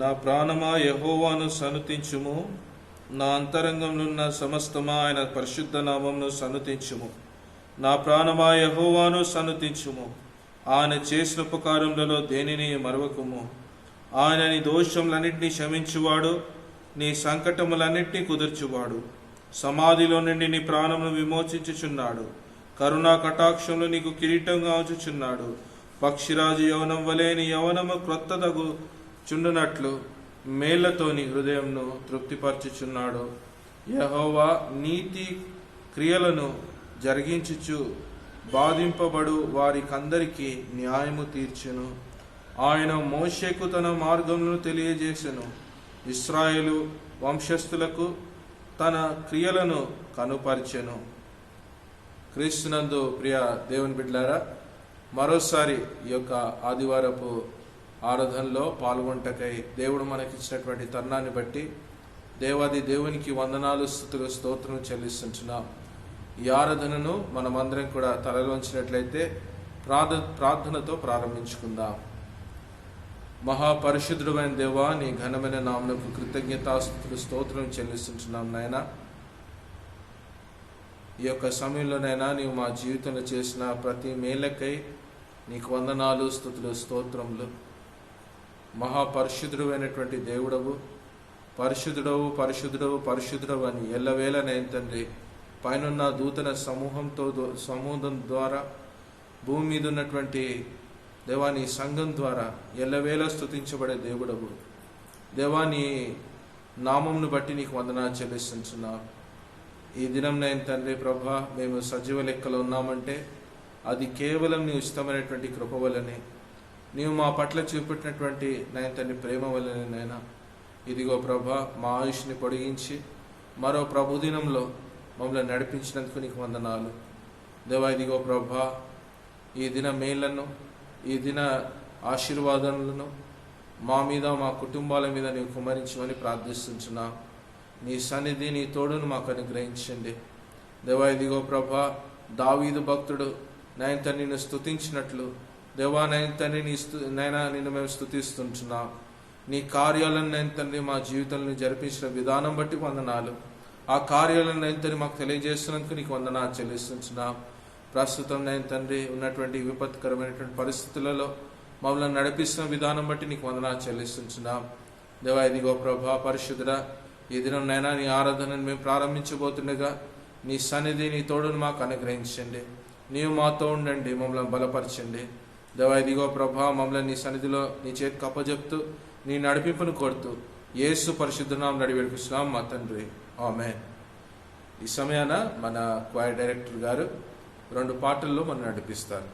నా ప్రాణమా యెహోవాను సన్నుతించుము, నా అంతరంగంలోన్న సమస్తమా ఆయన పరిశుద్ధ నామమును సన్నుతించుము. నా ప్రాణమా యెహోవాను సన్నుతించుము, ఆయన చేసిన ఉపకారములలో దేనిని మరవకుము. ఆయన నీ దోషములన్నింటినీ క్షమించువాడు, నీ సంకటములన్నింటినీ కుదుర్చువాడు. సమాధిలో నుండి నీ ప్రాణమును విమోచించుచున్నాడు. కరుణా కటాక్షములు నీకు కిరీటంగా ఉంచుచున్నాడు. పక్షిరాజు యవనం వలె నీ యవనము క్రొత్తదగు చుండునట్లు మేళ్లతో నీ హృదయంను తృప్తిపరచుచున్నాడు. యెహోవా నీతి క్రియలను జరిగించుచు బాధింపబడు వారికందరికీ న్యాయము తీర్చెను. ఆయన మోషేకు తన మార్గమును తెలియజేసెను. ఇశ్రాయేలు వంశస్థులకు తన క్రియలను కనుపరిచెను. క్రీస్తునందు ప్రియ దేవుని బిడ్డలారా, మరోసారి ఈ యొక్క ఆదివారపు ఆరాధనలో పాల్గొంటకై దేవుడు మనకిచ్చినటువంటి తరుణాన్ని బట్టి దేవాది దేవునికి వందనాలు, స్తుతులు, స్తోత్రం చెల్లిస్తుంటున్నాం. ఈ ఆరాధనను మనమందరం కూడా తలలోంచినట్లయితే ప్రార్థనతో ప్రారంభించుకుందాం. మహాపరిశుద్ధుడైన దేవా, నీ ఘనమైన నామమునకు కృతజ్ఞతాస్తుతులు, స్తోత్రం చెల్లిస్తుంటున్నాం. నాయన, ఈ యొక్క సమయంలోనైనా నీవు మా జీవితంలో చేసిన ప్రతి మేలకై నీకు వందనాలు, స్తుతులు, స్తోత్రములు. మహాపరిశుద్ధుడైనటువంటి దేవుడవు, పరిశుద్ధుడవు, పరిశుద్ధుడవు, పరిశుద్ధుడవు అని ఎల్లవేళ నేను తండ్రి పైనున్న దూతల సమూహం ద్వారా భూమి మీద ఉన్నటువంటి దేవాని సంఘం ద్వారా ఎల్లవేళ స్తుతించబడే దేవుడవు. దేవాని నామమును బట్టి నీకు వందనాలు చెల్లిస్తున్నాం. ఈ దినం నేను తండ్రి ప్రభా, మేము సజీవ లెక్కలో ఉన్నామంటే అది కేవలం నీ ఇష్టమైనటువంటి కృప వల్లనే, నీవు మా పట్ల చూపెట్టినటువంటి నేను తండ్రి ప్రేమ వల్లనే. నైనా ఇదిగో ప్రభా, మా ఆయుష్ని పొడిగించి మరో ప్రభుదినంలో మమ్మల్ని నడిపించినందుకు నీకు వందనాలు దేవా. ఇదిగో ప్రభా, ఈ దిన మేళ్లను, ఈ దిన ఆశీర్వాదములను మా మీద, మా కుటుంబాల మీద నీవు కుమ్మరించమని ప్రార్థిస్తున్నాం. నీ సన్నిధి, నీ తోడును మాకు అనుగ్రహించండి దేవా. ఇదిగో ప్రభా, దావీదు భక్తుడు నైన్ తండ్రి నిన్ను స్తుతించినట్లు దేవా, నైన్ తండ్రి నైనా నిన్ను మేము స్తుతిస్తుంటున్నాం. నీ కార్యాలను నైన్ తండ్రి మా జీవితంలో జరిపించిన విధానం బట్టి వందనాలు. ఆ కార్యాలను నైన్ తండ్రి మాకు తెలియజేస్తున్నందుకు నీకు వందనాలు చెల్లిస్తున్నాం. ప్రస్తుతం నైన్ తండ్రి ఉన్నటువంటి విపత్కరమైనటువంటి పరిస్థితులలో మమ్మల్ని నడిపిస్తున్న విధానం బట్టి నీకు వందనాలు చెల్లిస్తున్నాం దేవా. ఇదిగో ప్రభా పరిశుద్ధుడా, ఈ దినం నైనా నీ ఆరాధనను మేము ప్రారంభించబోతుండగా నీ సన్నిధి, నీ తోడును మాకు అనుగ్రహించండి. నీవు మాతో ఉండండి, మమ్మల్ని బలపరచండి దేవా. ఇదిగో ప్రభా, మమ్మల్ని నీ సన్నిధిలో నీ చేతికి అప్పజెప్తూ నీ నడిపింపును కోరుతూ యేసు పరిశుద్ధ నామమున నడివేడుచున్నాం మా తండ్రి, ఆమేన్. ఈ సమయాన మన క్వైర్ డైరెక్టర్ గారు 2 పాటల్లో మనం నడిపిస్తారు.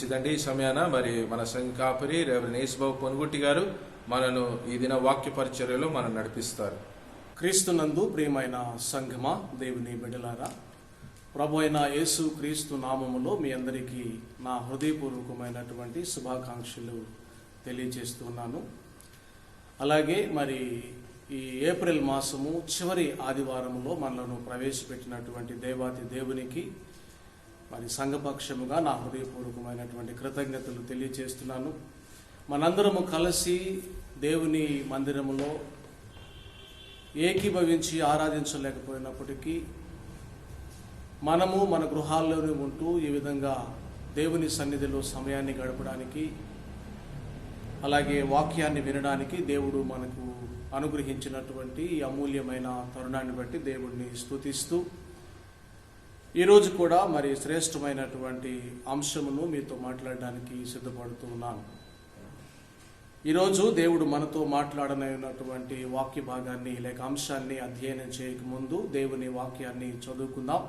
మంచిదండి. ఈ సమయాన మరి మన సంఘ కాపరి రెవరెండ్ యేసుబాబు పొనుగుట్టి గారు మనను ఈ దిన వాక్య పరిచర్యలో మనం నడిపిస్తారు. క్రీస్తునందు ప్రియమైన సంఘమా, దేవుని బిడ్డలారా, ప్రభు అయిన యేసు క్రీస్తు నామములో మీ అందరికీ నా హృదయపూర్వకమైనటువంటి శుభాకాంక్షలు తెలియజేస్తున్నాను. అలాగే మరి ఈ ఏప్రిల్ మాసము చివరి ఆదివారంలో మనలను ప్రవేశపెట్టినటువంటి దేవాతి దేవునికి మరి సంఘపక్షముగా నా హృదయపూర్వకమైనటువంటి కృతజ్ఞతలు తెలియజేస్తున్నాను. మనందరము కలిసి దేవుని మందిరములో ఏకీభవించి ఆరాధించలేకపోయినప్పటికీ మనము మన గృహాల్లోనే ఉంటూ ఈ విధంగా దేవుని సన్నిధిలో సమయాన్ని గడపడానికి, అలాగే వాక్యాన్ని వినడానికి దేవుడు మనకు అనుగ్రహించినటువంటి ఈ అమూల్యమైన తరుణాన్ని బట్టి దేవుడిని స్తుతిస్తూ ఈరోజు కూడా మరి శ్రేష్టమైనటువంటి అంశమును మీతో మాట్లాడడానికి సిద్ధపడుతూ ఉన్నాను. ఈరోజు దేవుడు మనతో మాట్లాడనటువంటి వాక్య భాగాన్ని లేక అంశాన్ని అధ్యయనం చేయకముందు దేవుని వాక్యాన్ని చదువుకుందాం.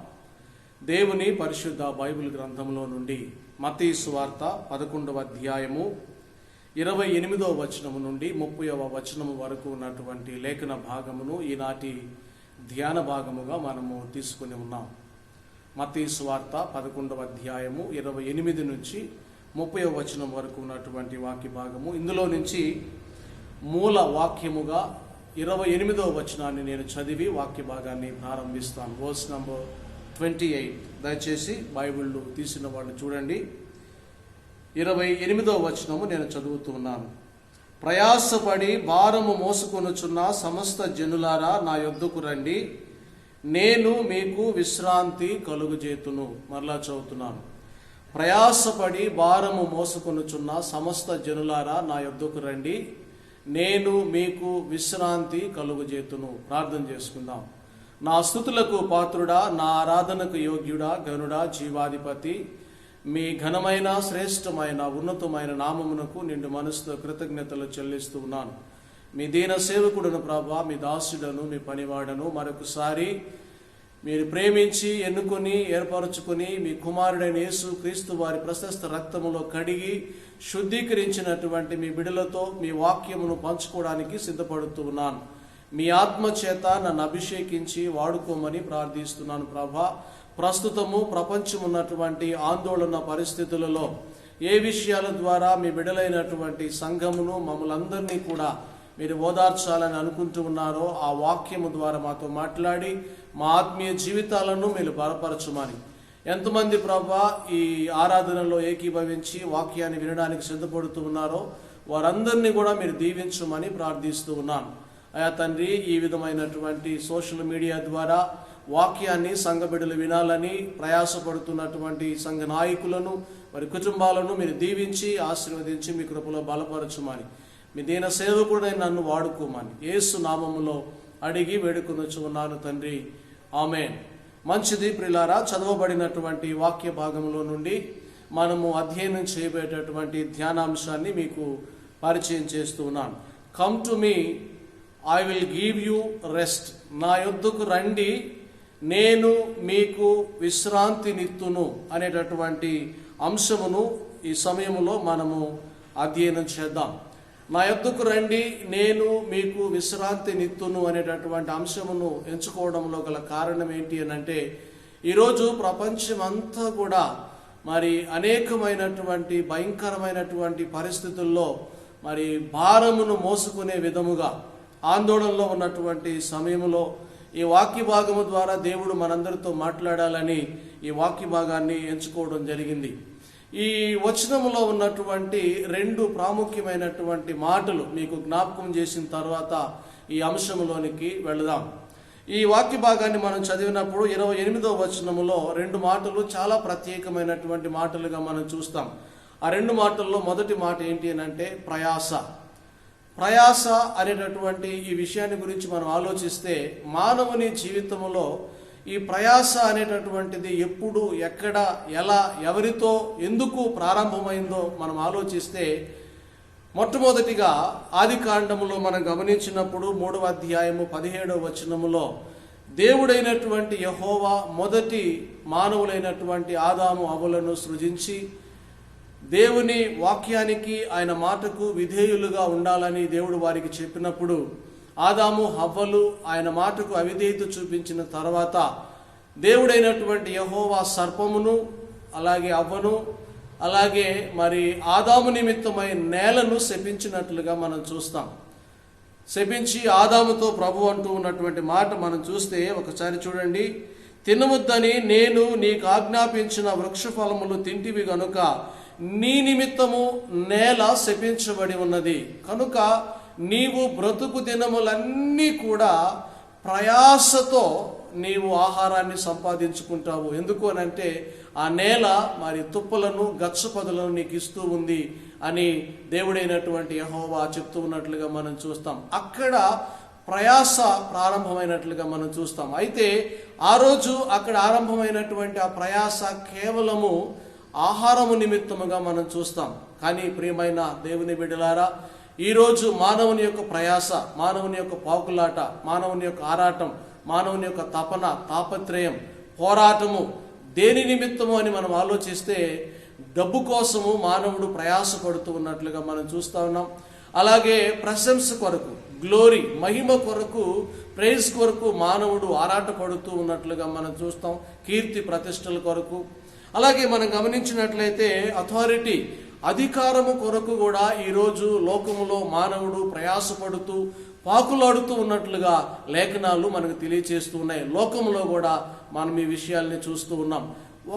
దేవుని పరిశుద్ధ బైబిల్ గ్రంథంలో నుండి మత్తయి సువార్త 11వ అధ్యాయము 28వ వచనము నుండి 30వ వచనము వరకు ఉన్నటువంటి లేఖన భాగమును ఈనాటి ధ్యాన భాగముగా మనము తీసుకుని ఉన్నాం. మత్తయి సువార్త 11వ అధ్యాయము 28 నుంచి 30వ వచనం వరకు ఉన్నటువంటి వాక్య భాగము. ఇందులో నుంచి మూల వాక్యముగా 28వ వచనాన్ని నేను చదివి వాక్య భాగాన్ని ప్రారంభిస్తాను. Verse number 28. దయచేసి బైబిళ్ళు తీసిన వాళ్ళు చూడండి. 28వ వచనము నేను చదువుతున్నాను. ప్రయాసపడి భారము మోసుకొనుచున్న సమస్త జనులారా నా యొద్దకు రండి, నేను మీకు విశ్రాంతి కలుగజేతును. మరలా చదువుతున్నాను. ప్రయాసపడి భారము మోసుకొనుచున్న సమస్త జనులారా నా యొద్దకు రండి, నేను మీకు విశ్రాంతి కలుగజేతును. ప్రార్థన చేసుకుందాం. నా స్తుతులకు పాత్రుడా, నా ఆరాధనకు యోగ్యుడా, గనుడా, జీవాధిపతి, మీ ఘనమైన శ్రేష్టమైన ఉన్నతమైన నామమునకు నిండు మనసుతో కృతజ్ఞతలు చెల్లిస్తూ ఉన్నాను. మీ దీన సేవకుడును ప్రభా, మీ దాసుడను, మీ పనివాడను మరొకసారి మీరు ప్రేమించి ఎన్నుకొని ఏర్పరచుకొని మీ కుమారుడైన యేసు క్రీస్తు వారి ప్రశస్త రక్తములో కడిగి శుద్ధీకరించినటువంటి మీ బిడ్డలతో మీ వాక్యమును పంచుకోవడానికి సిద్ధపడుతూ ఉన్నాను. మీ ఆత్మ చేత నన్ను అభిషేకించి వాడుకోమని ప్రార్థిస్తున్నాను ప్రభా. ప్రస్తుతము ప్రపంచం ఉన్నటువంటి ఆందోళన పరిస్థితులలో ఏ విషయాల ద్వారా మీ బిడ్డలైనటువంటి సంఘమును మమ్మల్ని అందరినీ కూడా మీరు ఓదార్చాలని అనుకుంటూ ఉన్నారో ఆ వాక్యము ద్వారా మాతో మాట్లాడి మా ఆత్మీయ జీవితాలను మీరు బలపరచమని, ఎంతమంది ప్రభా ఈ ఆరాధనలో ఏకీభవించి వాక్యాన్ని వినడానికి సిద్ధపడుతూ ఉన్నారో వారందరినీ కూడా మీరు దీవించమని ప్రార్థిస్తూ ఉన్నాను. అయా తండ్రి, ఈ విధమైనటువంటి సోషల్ మీడియా ద్వారా వాక్యాన్ని సంఘ బిడ్డలు వినాలని ప్రయాసపడుతున్నటువంటి సంఘ నాయకులను వారి కుటుంబాలను మీరు దీవించి ఆశీర్వదించి మీ కృపలో బలపరచమని, మీ దీన సేవకుడైన నన్ను వాడుకోమని యేసు నామములో అడిగి వేడుకొనుచు ఉన్నాను తండ్రి, ఆమేన్. మంచిది ప్రియులారా, చదవబడినటువంటి వాక్య భాగంలో నుండి మనము అధ్యయనం చేయబోయేటటువంటి ధ్యానాంశాన్ని మీకు పరిచయం చేస్తూ ఉన్నాను. Come to me, I will give you rest. నా యొద్దకు రండి, నేను మీకు విశ్రాంతినిత్తును అనేటటువంటి అంశమును ఈ సమయంలో మనము అధ్యయనం చేద్దాం. నా యొద్దకు రండి, నేను మీకు విశ్రాంతినిత్తును అనేటటువంటి అంశమును ఎంచుకోవడంలో గల కారణం ఏంటి అని అంటే, ఈరోజు ప్రపంచం అంతా కూడా మరి అనేకమైనటువంటి భయంకరమైనటువంటి పరిస్థితుల్లో మరి భారమును మోసుకునే విధముగా ఆందోళనలో ఉన్నటువంటి సమయంలో ఈ వాక్య భాగము ద్వారా దేవుడు మనందరితో మాట్లాడాలని ఈ వాక్య భాగాన్ని ఎంచుకోవడం జరిగింది. ఈ వచనములో ఉన్నటువంటి 2 ప్రాముఖ్యమైనటువంటి మాటలు మీకు జ్ఞాపకం చేసిన తర్వాత ఈ అంశంలోనికి వెళదాం. ఈ వాక్య భాగాన్ని మనం చదివినప్పుడు 28వ వచనములో 2 మాటలు చాలా ప్రత్యేకమైనటువంటి మాటలుగా మనం చూస్తాం. ఆ 2 మాటల్లో మొదటి మాట ఏంటి అని అంటే ప్రయాస. ప్రయాస అనేటటువంటి ఈ విషయాన్ని గురించి మనం ఆలోచిస్తే మానవుని జీవితంలో ఈ ప్రయాస అనేటటువంటిది ఎప్పుడు, ఎక్కడ, ఎలా, ఎవరితో, ఎందుకు ప్రారంభమైందో మనం ఆలోచిస్తే మొట్టమొదటిగా ఆదికాండములో మనం గమనించినప్పుడు 3వ అధ్యాయము 17వ వచనములో దేవుడైనటువంటి యెహోవా మొదటి మానవులైనటువంటి ఆదాము అవ్వలను సృజించి దేవుని వాక్యానికి, ఆయన మాటకు విధేయులుగా ఉండాలని దేవుడు వారికి చెప్పినప్పుడు ఆదాము హవ్వలు ఆయన మాటకు అవిధేయత చూపించిన తర్వాత దేవుడైనటువంటి యెహోవా సర్పమును, అలాగే అవ్వను, అలాగే మరి ఆదాము నిమిత్తమై నేలను శపించినట్లుగా మనం చూస్తాం. శపించి ఆదాముతో ప్రభు అంటూ ఉన్నటువంటి మాట మనం చూస్తే ఒకసారి చూడండి. తినవద్దని నేను నీకు ఆజ్ఞాపించిన వృక్ష ఫలములు తింటివి గనుక నీ నిమిత్తము నేల శపించబడి ఉన్నది. కనుక నీవు బ్రతుకు దినములన్నీ కూడా ప్రయాసతో నీవు ఆహారాన్ని సంపాదించుకుంటావు. ఎందుకు అనంటే ఆ నేల మరి తుప్పలను, గచ్చపదులను నీకు ఇస్తూ ఉంది అని దేవుడైనటువంటి యెహోవా చెప్తూ ఉన్నట్లుగా మనం చూస్తాం. అక్కడ ప్రయాస ప్రారంభమైనట్లుగా మనం చూస్తాం. అయితే ఆ రోజు అక్కడ ఆరంభమైనటువంటి ఆ ప్రయాస కేవలము ఆహారము నిమిత్తముగా మనం చూస్తాం. కానీ ప్రియమైన దేవుని బిడ్డలారా, ఈరోజు మానవుని యొక్క ప్రయాస, మానవుని యొక్క పాకులాట, మానవుని యొక్క ఆరాటం, మానవుని యొక్క తపన, తాపత్రయం, పోరాటము దేని నిమిత్తము అని మనం ఆలోచిస్తే డబ్బు కోసము మానవుడు ప్రయాసపడుతూ ఉన్నట్లుగా మనం చూస్తూ ఉన్నాం. అలాగే ప్రశంస కొరకు, గ్లోరీ, మహిమ కొరకు, ప్రైజ్ కొరకు మానవుడు ఆరాటపడుతూ ఉన్నట్లుగా మనం చూస్తాం. కీర్తి ప్రతిష్టల కొరకు. అలాగే మనం గమనించినట్లయితే అథారిటీ, అధికారము కొరకు కూడా ఈరోజు లోకములో మానవుడు ప్రయాసపడుతూ పాకులాడుతూ ఉన్నట్లుగా లేఖనాలు మనకు తెలియచేస్తూ ఉన్నాయి. లోకంలో కూడా మనం ఈ విషయాల్ని చూస్తూ ఉన్నాం.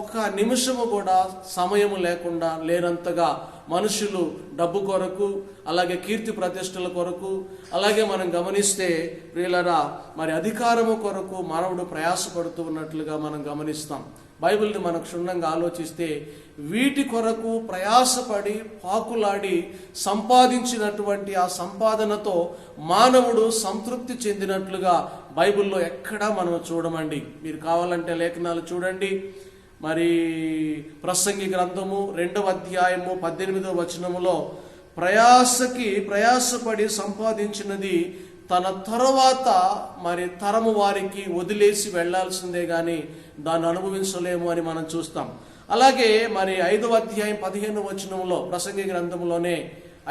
ఒక నిమిషము కూడా సమయము లేకుండా లేనంతగా మనుషులు డబ్బు కొరకు, అలాగే కీర్తి ప్రతిష్టల కొరకు, అలాగే మనం గమనిస్తే ప్రియులరా మరి అధికారము కొరకు మానవుడు ప్రయాసపడుతూ ఉన్నట్లుగా మనం గమనిస్తాం. బైబిల్ని మనం క్షుణ్ణంగా ఆలోచిస్తే వీటి కొరకు ప్రయాసపడి పాకులాడి సంపాదించినటువంటి ఆ సంపాదనతో మానవుడు సంతృప్తి చెందినట్లుగా బైబిల్లో ఎక్కడా మనం చూడమండి. మీరు కావాలంటే లేఖనాలు చూడండి. మరి ప్రసంగి గ్రంథము 2వ అధ్యాయము 18వ వచనములో ప్రయాసపడి సంపాదించినది తన తరువాత మరి తరము వారికి వదిలేసి వెళ్లాల్సిందే గాని దాన్ని అనుభవించలేము అని మనం చూస్తాం. అలాగే మరి 5వ అధ్యాయం 15వ వచనంలో, ప్రసంగి గ్రంథంలోనే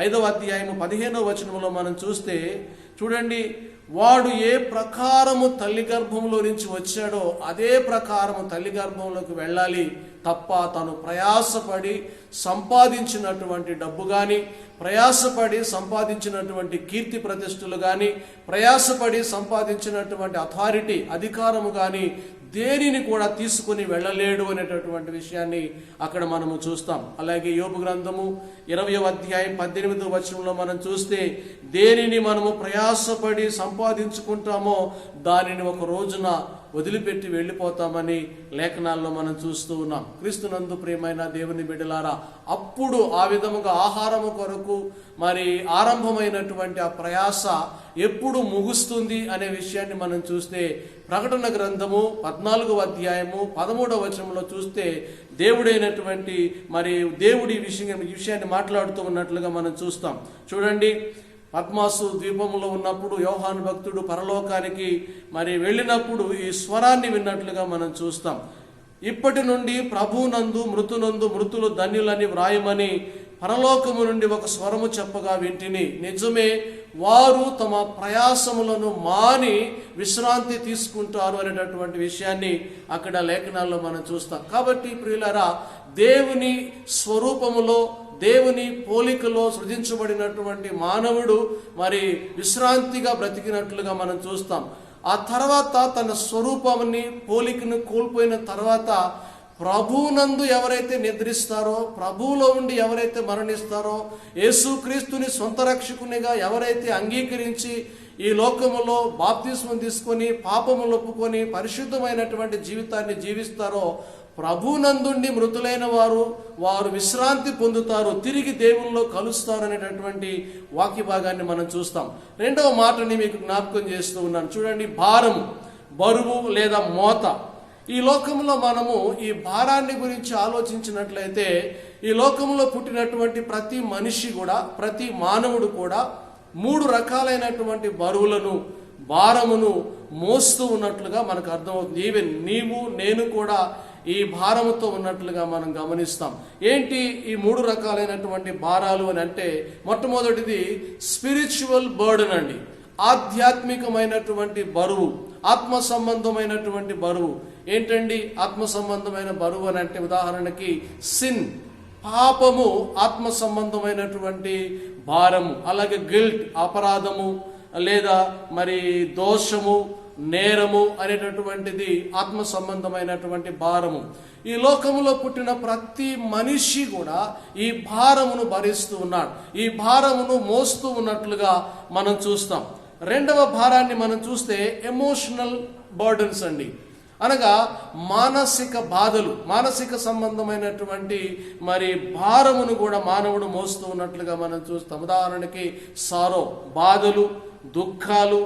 5వ అధ్యాయము 15వ వచనంలో మనం చూస్తే చూడండి, వాడు ఏ ప్రకారము తల్లి గర్భంలో నుంచి వచ్చాడో అదే ప్రకారము తల్లి గర్భంలోకి వెళ్ళాలి తప్ప తను ప్రయాసపడి సంపాదించినటువంటి డబ్బు కానీ, ప్రయాసపడి సంపాదించినటువంటి కీర్తి ప్రతిష్టలు కానీ, ప్రయాసపడి సంపాదించినటువంటి అథారిటీ, అధికారము కానీ దేనిని కూడా తీసుకుని వెళ్ళలేడు అనేటటువంటి విషయాన్ని అక్కడ మనము చూస్తాం. అలాగే యోబు గ్రంథము 20వ అధ్యాయం 18వ వచనంలో మనం చూస్తే దేనిని మనము ప్రయాసపడి సంపాదించుకుంటామో దానిని ఒక రోజున వదిలిపెట్టి వెళ్ళిపోతామని లేఖనాల్లో మనం చూస్తూ ఉన్నాం. క్రీస్తునందు ప్రియమైన దేవుని బిడ్డలారా, అప్పుడు ఆ విధముగా ఆహారము కొరకు మరి ఆరంభమైనటువంటి ఆ ప్రయాస ఎప్పుడు ముగుస్తుంది అనే విషయాన్ని మనం చూస్తే ప్రకటన గ్రంథము 14వ అధ్యాయము 13వ వచనంలో చూస్తే దేవుడైనటువంటి మరి దేవుడి విషయాన్ని మాట్లాడుతూ ఉన్నట్లుగా మనం చూస్తాం. చూడండి, పద్మాసు ద్వీపంలో ఉన్నప్పుడు యోహాను భక్తుడు పరలోకానికి మరి వెళ్ళినప్పుడు ఈ స్వరాన్ని విన్నట్లుగా మనం చూస్తాం. ఇప్పటి నుండి ప్రభునందు మృతులు ధన్యులని వ్రాయమని పరలోకము నుండి ఒక స్వరము చెప్పగా వింటిని. నిజమే, వారు తమ ప్రయాసములను మాని విశ్రాంతి తీసుకుంటారు అనేటటువంటి విషయాన్ని అక్కడ లేఖనాల్లో మనం చూస్తాం. కాబట్టి ప్రియులారా, దేవుని స్వరూపములో, దేవుని పోలికలో సృజించబడినటువంటి మానవుడు మరి విశ్రాంతిగా బ్రతికినట్లుగా మనం చూస్తాం. ఆ తర్వాత తన స్వరూపాన్ని, పోలికను కోల్పోయిన తర్వాత ప్రభువునందు ఎవరైతే నిద్రిస్తారో, ప్రభువులో ఉండి ఎవరైతే మరణిస్తారో, యేసుక్రీస్తుని సొంత రక్షకునిగా ఎవరైతే అంగీకరించి ఈ లోకములో బాప్తిస్మం తీసుకొని పాపములు ఒప్పుకొని పరిశుద్ధమైనటువంటి జీవితాన్ని జీవిస్తారో, ప్రభునందుండి మృతులైన వారు విశ్రాంతి పొందుతారు, తిరిగి దేవుల్లో కలుస్తారు అనేటటువంటి వాక్య భాగాన్ని మనం చూస్తాం. రెండవ మాటని మీకు జ్ఞాపకం చేస్తూ ఉన్నాను. చూడండి, భారము, బరువు లేదా మోత. ఈ లోకంలో మనము ఈ భారాన్ని గురించి ఆలోచించినట్లయితే ఈ లోకంలో పుట్టినటువంటి ప్రతి మనిషి కూడా, ప్రతి మానవుడు కూడా 3 రకాలైనటువంటి బరువులను, భారమును మోస్తూ ఉన్నట్లుగా మనకు అర్థమవుతుంది. ఈవెన్ నీవు నేను కూడా ఈ భారముతో ఉన్నట్లుగా మనం గమనిస్తాం. ఏంటి ఈ 3 రకాలైనటువంటి భారాలు అని అంటే, మొట్టమొదటిది స్పిరిచువల్ బర్డెన్ అండి, ఆధ్యాత్మికమైనటువంటి బరువు, ఆత్మ సంబంధమైనటువంటి బరువు. ఏంటండి ఆత్మ సంబంధమైన బరువు అని అంటే, ఉదాహరణకి సిన్, పాపము ఆత్మ సంబంధమైనటువంటి భారము. అలాగే గిల్ట్, అపరాధము లేదా మరి దోషము, నేరము అనేటటువంటిది ఆత్మ సంబంధమైనటువంటి భారము. ఈ లోకములో పుట్టిన ప్రతి మనిషి కూడా ఈ భారమును భరిస్తూ ఉన్నాడు, ఈ భారమును మోస్తూ ఉన్నట్లుగా మనం చూస్తాం. రెండవ భారాన్ని మనం చూస్తే ఎమోషనల్ బర్డన్స్ అండి, అనగా మానసిక బాధలు, మానసిక సంబంధమైనటువంటి మరి భారమును కూడా మానవుడు మోస్తూ ఉన్నట్లుగా మనం చూస్తాం. ఉదాహరణకి సారో, బాధలు, దుఃఖాలు.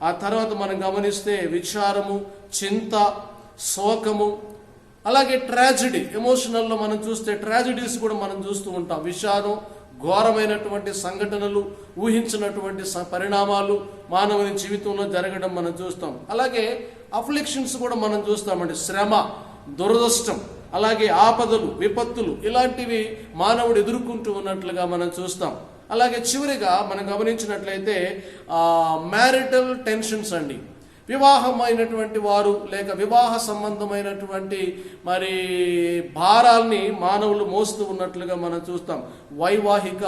ఆ తర్వాత మనం గమనిస్తే విచారము, చింత, శోకము. అలాగే ట్రాజడీ, ఎమోషనల్లో మనం చూస్తే ట్రాజడీస్ కూడా మనం చూస్తూ ఉంటాం. విషాదం, ఘోరమైనటువంటి సంఘటనలు, ఊహించినటువంటి పరిణామాలు మానవుని జీవితంలో జరగడం మనం చూస్తాం. అలాగే అఫ్లిక్షన్స్ కూడా మనం చూస్తామండి, శ్రమ, దురదృష్టం, అలాగే ఆపదలు, విపత్తులు, ఇలాంటివి మానవుడు ఎదుర్కొంటూ ఉన్నట్లుగా మనం చూస్తాం. అలాగే చివరిగా మనం గమనించినట్లయితే మ్యారిటల్ టెన్షన్స్ అండి, వివాహమైనటువంటి వారు లేక వివాహ సంబంధమైనటువంటి మరి భారాల్ని మానవులు మోస్తూ ఉన్నట్లుగా మనం చూస్తాం. వైవాహిక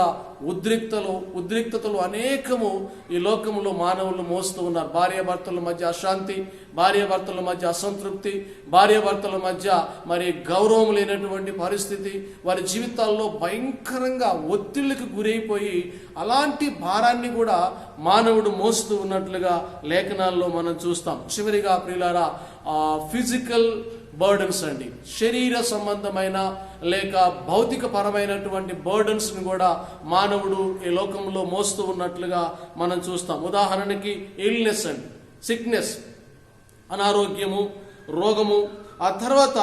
ఉద్రిక్తతలు అనేకము ఈ లోకంలో మానవులు మోస్తూ ఉన్నారు. భార్యాభర్తల మధ్య అశాంతి, భార్యాభర్తల మధ్య అసంతృప్తి, భార్యాభర్తల మధ్య మరి గౌరవం లేనటువంటి పరిస్థితి, వారి జీవితాల్లో భయంకరంగా ఒత్తిళ్ళకి గురైపోయి అలాంటి భారాన్ని కూడా మానవుడు మోస్తూ ఉన్నట్లుగా లేఖనాల్లో మనం చూస్తాం. చివరిగా ప్రియులారా, ఫిజికల్ బర్డన్స్ అండి, శరీర సంబంధమైన లేక భౌతిక పరమైనటువంటి బర్డన్స్ని కూడా మానవుడు ఈ లోకంలో మోస్తూ ఉన్నట్లుగా మనం చూస్తాం. ఉదాహరణకి ఇల్నెస్ అండి, సిక్నెస్, అనారోగ్యము, రోగము. ఆ తర్వాత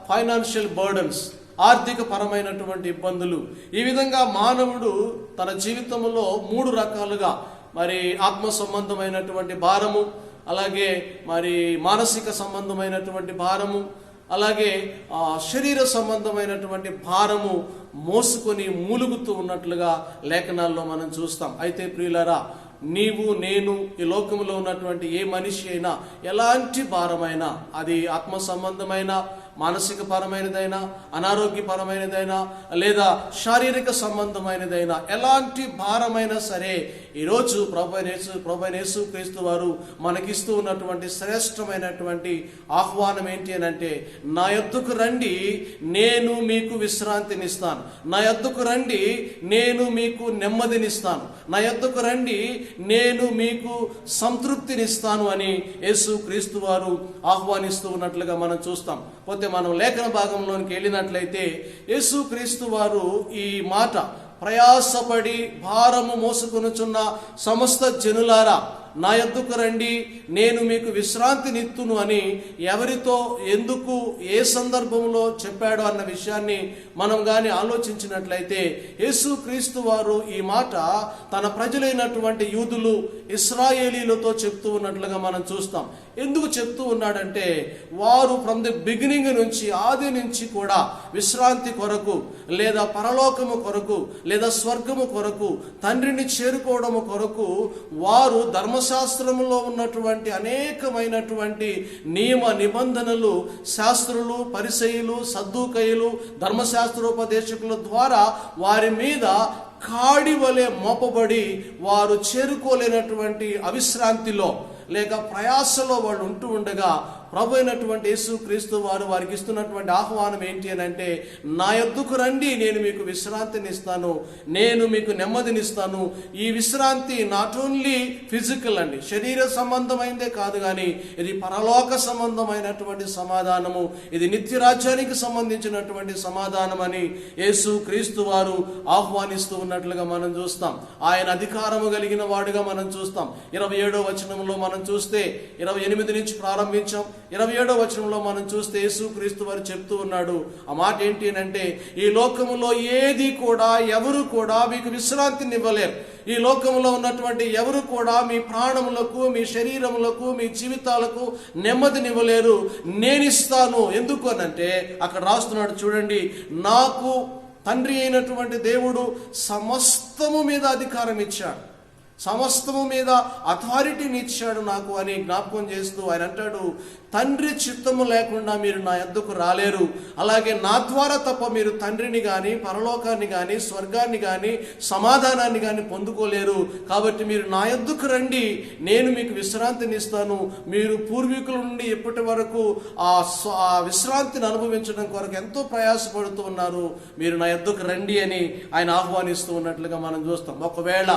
ఫైనాన్షియల్ బర్డన్స్, ఆర్థిక పరమైనటువంటి ఇబ్బందులు. ఈ విధంగా మానవుడు తన జీవితంలో 3 రకాలుగా మరి ఆత్మ సంబంధమైనటువంటి భారము, అలాగే మరి మానసిక సంబంధమైనటువంటి భారము, అలాగే శరీర సంబంధమైనటువంటి భారము మోసుకొని మూలుగుతూ ఉన్నట్లుగా లేఖనాల్లో మనం చూస్తాం. అయితే ప్రియులారా, నీవు నేను ఈ లోకంలో ఉన్నటువంటి ఏ మనిషి అయినా ఎలాంటి భారమైనా, అది ఆత్మ సంబంధమైన, మానసిక పరమైనదైనా, అనారోగ్యపరమైనదైనా లేదా శారీరక సంబంధమైనదైనా, ఎలాంటి భారమైనా సరే ఈరోజు ప్రభువైన యేసుక్రీస్తు వారు మనకిస్తూ ఉన్నటువంటి శ్రేష్టమైనటువంటి ఆహ్వానం ఏంటి అని అంటే, నా యొద్దకు రండి, నేను మీకు విశ్రాంతినిస్తాను. నా యొద్దకు రండి, నేను మీకు నెమ్మదినిస్తాను. నా యొద్దకు రండి, నేను మీకు సంతృప్తినిస్తాను అని యేసుక్రీస్తు వారు ఆహ్వానిస్తూ ఉన్నట్లుగా మనం చూస్తాం. పోతే మనం లేఖన భాగంలోనికి వెళ్ళినట్లయితే యేసుక్రీస్తు వారు ఈ మాట, ప్రయాసపడి భారము మోసుకొనుచున్న సమస్త జనులారా నా యొద్దకు రండి, నేను మీకు విశ్రాంతినిత్తును అని ఎవరితో, ఎందుకు, ఏ సందర్భంలో చెప్పాడు అన్న విషయాన్ని మనం కానీ ఆలోచించినట్లయితే, యేసుక్రీస్తు వారు ఈ మాట తన ప్రజలైనటువంటి యూదులు, ఇశ్రాయేలీలతో చెప్తూ ఉన్నట్లుగా మనం చూస్తాం. ఎందుకు చెప్తూ ఉన్నాడంటే, వారు ఫ్రమ్ ది బిగినింగ్ నుంచి, ఆది నుంచి కూడా విశ్రాంతి కొరకు లేదా పరలోకము కొరకు లేదా స్వర్గము కొరకు, తండ్రిని చేరుకోవడము కొరకు వారు ధర్మశాస్త్రములో ఉన్నటువంటి అనేకమైనటువంటి నియమ నిబంధనలు శాస్త్రులు, పరిసయ్యులు, సద్దూకయ్యులు, ధర్మశాస్త్రోపదేశకుల ద్వారా వారి మీద కాడి వలె మోపబడి వారు చేరుకోలేనటువంటి అవిశ్రాంతిలో లేక ప్రయాసలో వాళ్ళు ఉంటూ ఉండగా, ప్రభు అయినటువంటి యేసుక్రీస్తు వారు వారికి ఇస్తున్నటువంటి ఆహ్వానం ఏంటి అని అంటే, నా యొద్దకు రండి, నేను మీకు విశ్రాంతినిస్తాను, నేను మీకు నెమ్మదినిస్తాను. ఈ విశ్రాంతి నాట్ ఓన్లీ ఫిజికల్ అండి, శరీర సంబంధమైనదే కాదు, కానీ ఇది పరలోక సంబంధమైనటువంటి సమాధానము, ఇది నిత్య రాజ్యానికి సంబంధించినటువంటి సమాధానం అని యేసుక్రీస్తు వారు ఆహ్వానిస్తూ ఉన్నట్లుగా మనం చూస్తాం. ఆయన అధికారము కలిగిన వాడుగా మనం చూస్తాం. 27వ వచనంలో మనం చూస్తే 28 నుంచి ప్రారంభించాం. 27వ వచనంలో మనం చూస్తే యేసుక్రీస్తు వారు చెప్తూ ఉన్నాడు. ఆ మాట ఏంటి అంటే, ఈ లోకములో ఏది కూడా ఎవరు కూడా మీకు విశ్రాంతిని ఇవ్వలేరు. ఈ లోకంలో ఉన్నటువంటి ఎవరు కూడా మీ ప్రాణములకు, మీ శరీరములకు, మీ జీవితాలకు నెమ్మదినివ్వలేరు. నేనిస్తాను. ఎందుకు అనంటే అక్కడ రాస్తున్నాడు చూడండి, నాకు తండ్రి అయినటువంటి దేవుడు సమస్తము మీద అధికారం ఇచ్చాడు, సమస్తము మీద అథారిటీని ఇచ్చాడు నాకు అని జ్ఞాపకం చేస్తూ ఆయన అంటాడు, తండ్రి చిత్తము లేకుండా మీరు నా యొద్దకు రాలేరు. అలాగే నా ద్వారా తప్ప మీరు తండ్రిని కానీ, పరలోకాన్ని కానీ, స్వర్గాన్ని కానీ, సమాధానాన్ని కానీ పొందుకోలేరు. కాబట్టి మీరు నా యొద్దకు రండి, నేను మీకు విశ్రాంతిని ఇస్తాను. మీరు పూర్వీకుల నుండి ఇప్పటి వరకు ఆ విశ్రాంతిని అనుభవించడం కొరకు ఎంతో ప్రయాసపడుతూ ఉన్నారు. మీరు నా యొద్దకు రండి అని ఆయన ఆహ్వానిస్తూ ఉన్నట్లుగా మనం చూస్తాం. ఒకవేళ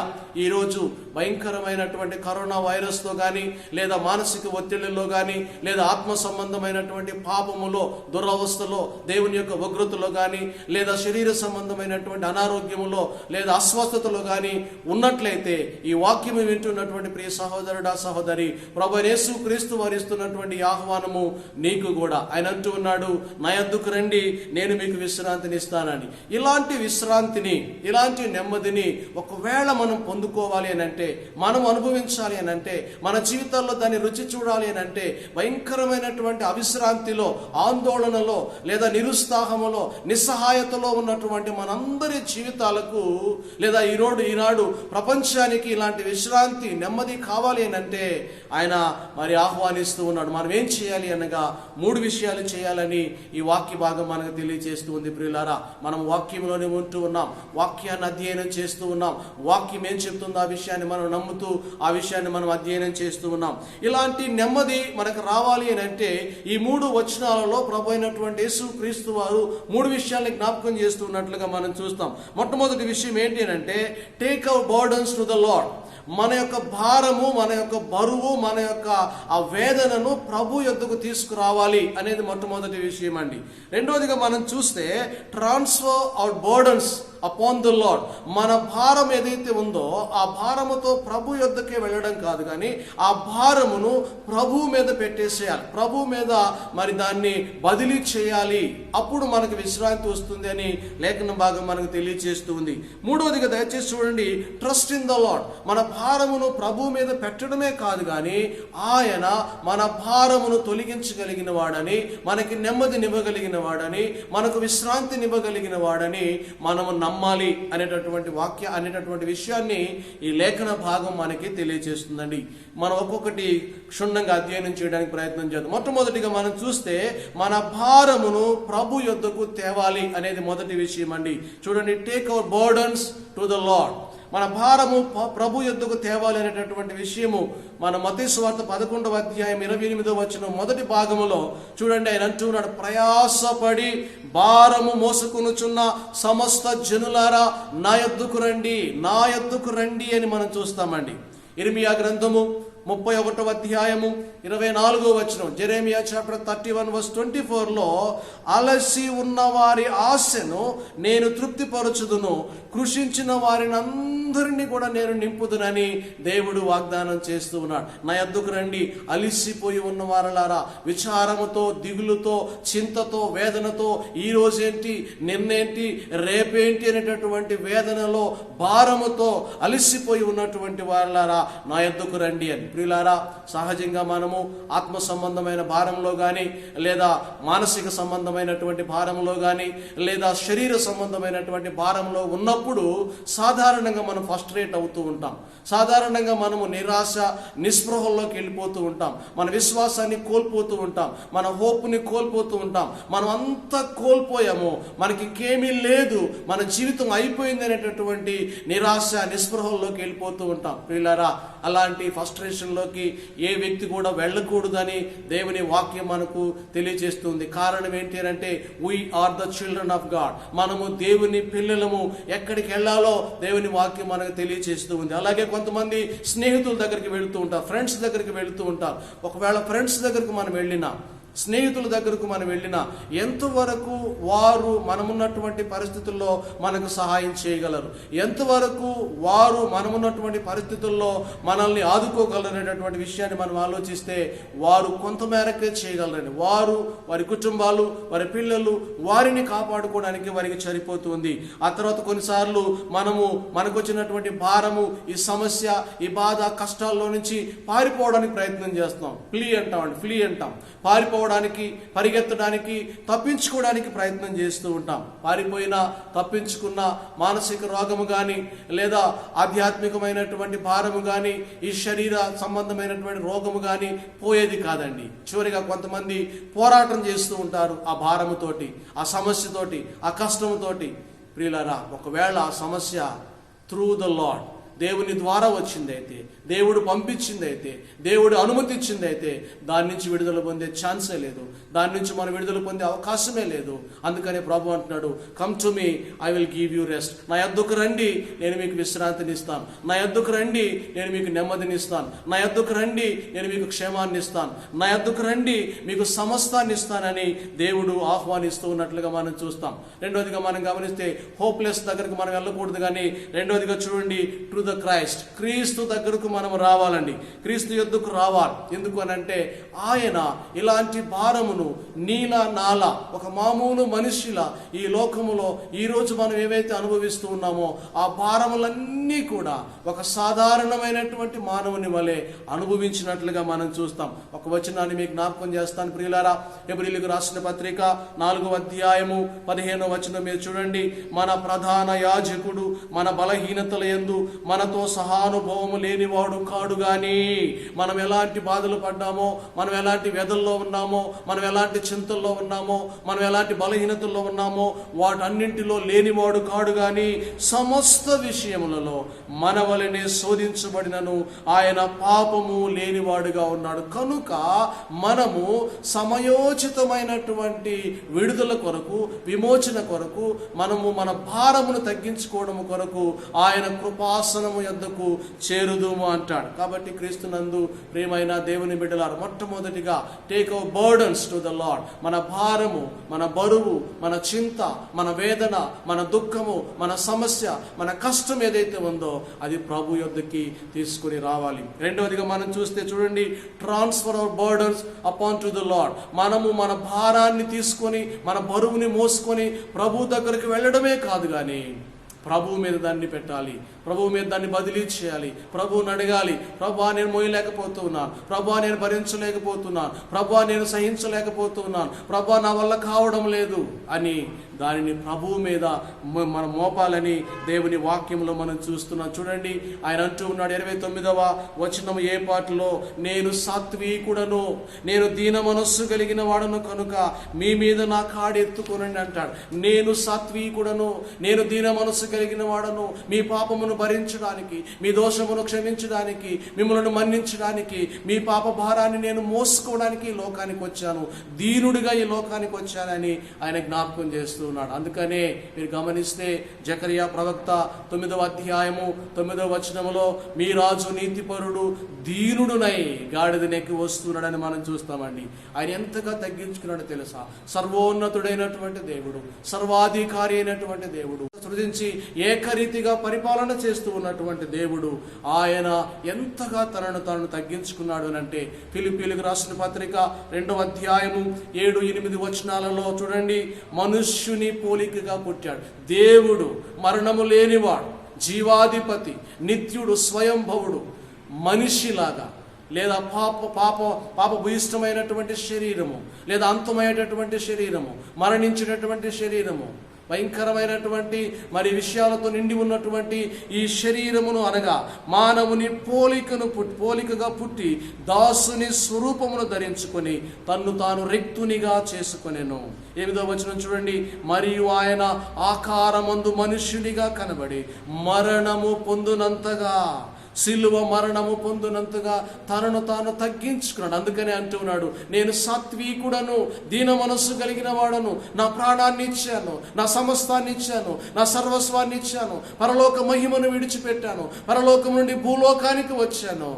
ఈరోజు భయంకరమైనటువంటి కరోనా వైరస్తో కానీ, లేదా మానసిక ఒత్తిళ్లలో కానీ, లేదా ఆత్మ సంబంధమైనటువంటి పాపములో, దురవస్థలో, దేవుని యొక్క ఉగ్రతలో కానీ, లేదా శరీర సంబంధమైనటువంటి అనారోగ్యములో, లేదా అస్వస్థతలో కానీ ఉన్నట్లయితే ఈ వాక్యము వింటున్నటువంటి ప్రియ సహోదరుడా, సహోదరి, ప్రభువైన యేసుక్రీస్తు వారు ఇస్తున్నటువంటి ఆహ్వానము నీకు కూడా. ఆయన అంటూ ఉన్నాడు, నా యొద్దకు రండి, నేను మీకు విశ్రాంతిని ఇస్తానని. ఇలాంటి విశ్రాంతిని, ఇలాంటి నెమ్మదిని ఒకవేళ మనం పొందుకోవాలి అని అంటే, మనం అనుభవించాలి అని అంటే, మన జీవితాల్లో దాన్ని రుచి చూడాలి అని అంటే, భయంకరమైనటువంటి అవిశ్రాంతిలో, ఆందోళనలో, లేదా నిరుత్సాహములో, నిస్సహాయతలో ఉన్నటువంటి మనందరి జీవితాలకు, లేదా ఈనాడు ప్రపంచానికి ఇలాంటి విశ్రాంతి, నెమ్మది కావాలి అని అంటే ఆయన మరి ఆహ్వానిస్తూ ఉన్నాడు. మనం ఏం చేయాలి అనగా 3 విషయాలు చేయాలని ఈ వాక్య భాగం మనకు తెలియజేస్తూ ఉంది. ప్రియులారా, మనం వాక్యంలోనే ఉంటూ ఉన్నాం, వాక్యాన్ని అధ్యయనం చేస్తూ ఉన్నాం. వాక్యం ఏం చెప్తుందో ఆ విషయాన్ని మనం నమ్ముతూ ఆ విషయాన్ని మనం అధ్యయనం చేస్తూ ఉన్నాం. ఇలాంటి నెమ్మది మనకు రావాలి అని అంటే ఈ 3 వచనాలలో ప్రభు అయినటువంటి యేసుక్రీస్తు వారు 3 విషయాల్ని జ్ఞాపకం చేస్తున్నట్లుగా మనం చూస్తాం. మొట్టమొదటి విషయం ఏంటి అంటే, take our burdens to the Lord. మన యొక్క భారము, మన యొక్క బరువు, మన యొక్క ఆ వేదనను ప్రభు యొద్దకు తీసుకురావాలి అనేది మొట్టమొదటి విషయం అండి. రెండవదిగా మనం చూస్తే, transfer our burdens upon the Lord. మన భారం ఏదైతే ఉందో ఆ భారముతో ప్రభు యొద్దకే వెళ్ళడం కాదు, కానీ ఆ భారమును ప్రభు మీద పెట్టేసేయాలి, ప్రభు మీద మరి దాన్ని బదిలీ చేయాలి. అప్పుడు మనకు విశ్రాంతి వస్తుంది అని లేఖన భాగం మనకు తెలియజేస్తూ ఉంది. మూడవదిగా దయచేసి చూడండి, ట్రస్ట్ ఇన్ ద లార్డ్. మన భారమును ప్రభు మీద పెట్టడమే కాదు, కానీ ఆయన మన భారమును తొలగించగలిగిన వాడని, మనకి నెమ్మదినివ్వగలిగిన వాడని, మనకు విశ్రాంతినివ్వగలిగిన వాడని మనము నమ్మాలి అనేటటువంటి విషయాన్ని ఈ లేఖన భాగం మనకి తెలియజేస్తుందండి. మనం ఒక్కొక్కటి క్షుణ్ణంగా అధ్యయనం చేయడానికి ప్రయత్నం చేద్దాం. మొట్టమొదటిగా మనం చూస్తే, మన భారమును ప్రభు యొద్దకు తేవాలి అనేది మొదటి విషయం అండి. చూడండి, take our burdens to the Lord. మన భారము ప్రభు యొద్దకు తేవాలి అనేటటువంటి విషయము మన మత్తయి సువార్త 11వ అధ్యాయం 28వ వచనం మొదటి భాగములో చూడండి, ఆయన అంటున్నాడు, ప్రయాసపడి భారము మోసుకొనుచున్న సమస్త జనులారా నా యొద్దకు రండి, నా యొద్దకు రండి అని మనం చూస్తామండి. ఇర్మియా గ్రంథము 31వ అధ్యాయము 24వ వచనం, జెరెమియా చాప్టర్ 31:24లో, అలసి ఉన్న వారి ఆశను నేను తృప్తిపరచుదును, కృషించిన వారిని అందరినీ కూడా నేను నింపుదునని దేవుడు వాగ్దానం చేస్తూ ఉన్నాడు. నా యొద్దకు రండి, అలిసిపోయి ఉన్న వారలారా, విచారముతో, దిగులుతో, చింతతో, వేదనతో, ఈ రోజేంటి, నిన్నేంటి, రేపేంటి అనేటటువంటి వేదనలో, భారముతో అలిసిపోయి ఉన్నటువంటి వారలారా నా యొద్దకు రండి అని. ప్రియులారా, సహజంగా మనము ఆత్మ సంబంధమైన భారంలో కానీ, లేదా మానసిక సంబంధమైనటువంటి భారంలో కానీ, లేదా శరీర సంబంధమైనటువంటి భారంలో ఉన్నప్పుడు సాధారణంగా మనం ఫ్రస్ట్రేట్ అవుతూ ఉంటాం. సాధారణంగా మనము నిరాశ, నిస్పృహల్లోకి వెళ్ళిపోతూ ఉంటాం. మన విశ్వాసాన్ని కోల్పోతూ ఉంటాం, మన హోప్ని కోల్పోతూ ఉంటాం. మనం అంతా కోల్పోయాము, మనకి ఇంకేమీ లేదు, మన జీవితం అయిపోయింది అనేటటువంటి నిరాశ, నిస్పృహల్లోకి వెళ్ళిపోతూ ఉంటాం. ప్రియులారా, అలాంటి ఫ్రస్ట్రేషన్లోకి ఏ వ్యక్తి కూడా వెళ్ళకూడదని దేవుని వాక్యం మనకు తెలియజేస్తుంది. కారణం ఏంటి అంటే, we are the children of God. మనము దేవుని పిల్లలము. ఎక్కడికి వెళ్ళాలో దేవుని వాక్యం మనకు తెలియజేస్తూ ఉంది. అలాగే కొంతమంది స్నేహితుల దగ్గరికి వెళుతూ ఉంటారు, ఫ్రెండ్స్ దగ్గరికి వెళుతూ ఉంటారు. ఒకవేళ ఫ్రెండ్స్ దగ్గరికి మనం వెళ్ళినా, స్నేహితుల దగ్గరకు మనం వెళ్ళినా ఎంతవరకు వారు మనమున్నటువంటి పరిస్థితుల్లో మనకు సహాయం చేయగలరు, ఎంతవరకు వారు మనమున్నటువంటి పరిస్థితుల్లో మనల్ని ఆదుకోగలరనేటటువంటి విషయాన్ని మనం ఆలోచిస్తే వారు కొంతమేరకే చేయగలరండి. వారు, వారి కుటుంబాలు, వారి పిల్లలు, వారిని కాపాడుకోవడానికి వారికి సరిపోతుంది. ఆ తర్వాత కొన్నిసార్లు మనకు వచ్చినటువంటి భారము, ఈ సమస్య, ఈ బాధ, కష్టాల్లో నుంచి పారిపోవడానికి ప్రయత్నం చేస్తాం. ఫ్లీ అంటాం. పారిపోవడానికి, పరిగెత్తడానికి, తప్పించుకోవడానికి ప్రయత్నం చేస్తూ ఉంటాం. పారిపోయినా, తప్పించుకున్న మానసిక రోగము కానీ, లేదా ఆధ్యాత్మికమైనటువంటి భారము కానీ, ఈ శరీర సంబంధమైనటువంటి రోగము కానీ పోయేది కాదండి. చివరిగా కొంతమంది పోరాటం చేస్తూ ఉంటారు ఆ భారముతోటి, ఆ సమస్యతోటి, ఆ కష్టముతోటి. ప్రియులారా, ఒకవేళ ఆ సమస్య త్రూ ద లార్డ్, దేవుని ద్వారా వచ్చిందైతే, దేవుడు పంపించిందైతే, దేవుడు అనుమతించిందైతే దాని నుంచి విడుదల పొందే ఛాన్సే లేదు, దాని నుంచి మనం విడుదల పొందే అవకాశమే లేదు. అందుకనే ప్రభు అంటున్నాడు, come to me, I will give you rest. నా యొద్దకు రండి, నేను మీకు విశ్రాంతిని ఇస్తాను. నా యొద్దకు రండి, నేను మీకు నెమ్మదిని ఇస్తాను. నా యొద్దకు రండి, నేను మీకు క్షేమాన్ని ఇస్తాను. నా యొద్దకు రండి, మీకు సమస్తాన్ని ఇస్తానని దేవుడు ఆహ్వానిస్తూ ఉన్నట్లుగా మనం చూస్తాం. రెండోదిగా మనం గమనిస్తే హోప్లెస్ దగ్గరకు మనం వెళ్ళకూడదు, కానీ రెండోదిగా చూడండి, టు ద క్రైస్ట్, క్రీస్తు దగ్గరకు మనం రావాలండి. క్రీస్తు యొద్దకు రావాలి. ఎందుకు అనంటే ఆయన ఇలాంటి భారమును నీలా నాలా, ఒక మామూలు మనిషిలా ఈ లోకములో ఈరోజు మనం ఏవైతే అనుభవిస్తూ ఉన్నామో ఆ భారములన్నీ కూడా ఒక సాధారణమైనటువంటి మానవుని వలె అనుభవించినట్లుగా మనం చూస్తాం. ఒక వచనాన్ని మీకు జ్ఞాపకం చేస్తాను ప్రియులారా. హెబ్రీయులకు రాసిన పత్రిక 4వ అధ్యాయము 15వ వచనం మీరు చూడండి. మన ప్రధాన యాజకుడు మన బలహీనతల యందు మనతో సహానుభవము లేనివాడు కాడు గాని, మనం ఎలాంటి బాధలు పడ్డామో, మనం ఎలాంటి వ్యధల్లో ఉన్నామో, మనం ఎలాంటి చింతల్లో ఉన్నామో, మనం ఎలాంటి బలహీనతల్లో ఉన్నామో వాటన్నింటిలో లేనివాడు కాడు గాని సమస్త విషయములలో మన వలనే శోధించబడినను ఆయన పాపము లేనివాడుగా ఉన్నాడు. కనుక మనము సమయోచితమైనటువంటి విడుదల కొరకు, విమోచన కొరకు, మనము మన భారమును తగ్గించుకోవడం కొరకు ఆయన కృపాసనము యొద్దకు చేరుదుము అంటాడు. కాబట్టి క్రీస్తునందు ప్రియమైన దేవుని బిడ్డలారా, మొట్టమొదటిగా take our burdens to the Lord. మన భారము, మన బరువు, మన చింత, మన వేదన, మన దుఃఖము, మన సమస్య, మన కష్టం ఏదైతే ఉందో అది ప్రభు యొద్దకి తీసుకుని రావాలి. రెండవదిగా మనం చూస్తే చూడండి, transfer our burdens upon to the Lord. మనము మన భారాన్ని తీసుకొని, మన బరువుని మోసుకొని ప్రభు దగ్గరికి వెళ్ళడమే కాదు, కానీ ప్రభువు మీద దాన్ని పెట్టాలి, ప్రభువు మీద దాన్ని బదిలీ చేయాలి. ప్రభువుని అడగాలి, ప్రభువా నేను మోయలేకపోతున్నాను, ప్రభువా నేను భరించలేకపోతున్నాను, ప్రభువా నేను సహించలేకపోతున్నాను, ప్రభువా నా వల్ల కావడం లేదు అని దానిని ప్రభువు మీద మనం మోపాలని దేవుని వాక్యంలో మనం చూస్తున్నాం. చూడండి, ఆయన అంటూ ఉన్నాడు 29వ వచనం ఏ పాటలో, నేను సాత్వికుడను, నేను దీన మనస్సు కలిగిన వాడను కనుక మీ మీద నా కాడి ఎత్తుకోనండి అంటాడు. నేను సాత్వికుడను, నేను దీన మనస్సు కలిగిన వాడను, మీ పాపమును భరించడానికి, మీ దోషమును క్షమించడానికి, మిమ్మల్ని మన్నించడానికి, మీ పాప భారాన్ని నేను మోసుకోవడానికి ఈ లోకానికి వచ్చాను, దీనుడిగా ఈ లోకానికి వచ్చానని ఆయన జ్ఞాపకం చేస్తూ ఉన్నాడు. అందుకనే మీరు గమనిస్తే జకరియా ప్రవక్త 9వ అధ్యాయము 9వ వచనములో, మీ రాజు నీతిపరుడు దీనుడునై గాడిదనెక్కి వస్తున్నాడని మనం చూస్తామండి. ఆయన ఎంతగా తగ్గించుకున్నాడో తెలుసా? సర్వోన్నతుడైనటువంటి దేవుడు, సర్వాధికారి అయినటువంటి దేవుడు, సృజించి ఏకరీతిగా పరిపాలన చేస్తూ ఉన్నటువంటి దేవుడు, ఆయన ఎంతగా తనను తాను తగ్గించుకున్నాడు అంటే ఫిలిప్పీయులకు రాసిన పత్రిక 2వ అధ్యాయము 7-8 వచనాలలో చూడండి, మనుష్యుని పోలికగా పుట్టాడు. దేవుడు మరణము లేనివాడు, జీవాధిపతి, నిత్యుడు, స్వయంభవుడు, మనిషిలాగా లేదా పాప భూయిష్టమైనటువంటి శరీరము, లేదా అంతమైనటువంటి శరీరము, మరణించినటువంటి శరీరము, భయంకరమైనటువంటి విషయాలతో నిండి ఉన్నటువంటి ఈ శరీరమును అనగా మానవుని పోలికగా పుట్టి దాసుని స్వరూపమును ధరించుకొని తన్ను తాను రిక్తునిగా చేసుకొనెను. 8వ వచనం చూడండి, మరియు ఆయన ఆకారమందు మనుష్యునిగా కనబడి మరణము పొందునంతగా, సిలువ మరణము పొందినంతగా తనను తాను తగ్గించుకున్నాడు. అందుకనే అంటున్నాడు, నేను సాత్వికుడను, దీన మనస్సు కలిగిన వాడను, నా ప్రాణాన్ని ఇచ్చాను, నా సమస్తాన్ని ఇచ్చాను, నా సర్వస్వాన్ని ఇచ్చాను, పరలోక మహిమను విడిచిపెట్టాను, పరలోకం నుండి భూలోకానికి వచ్చాను,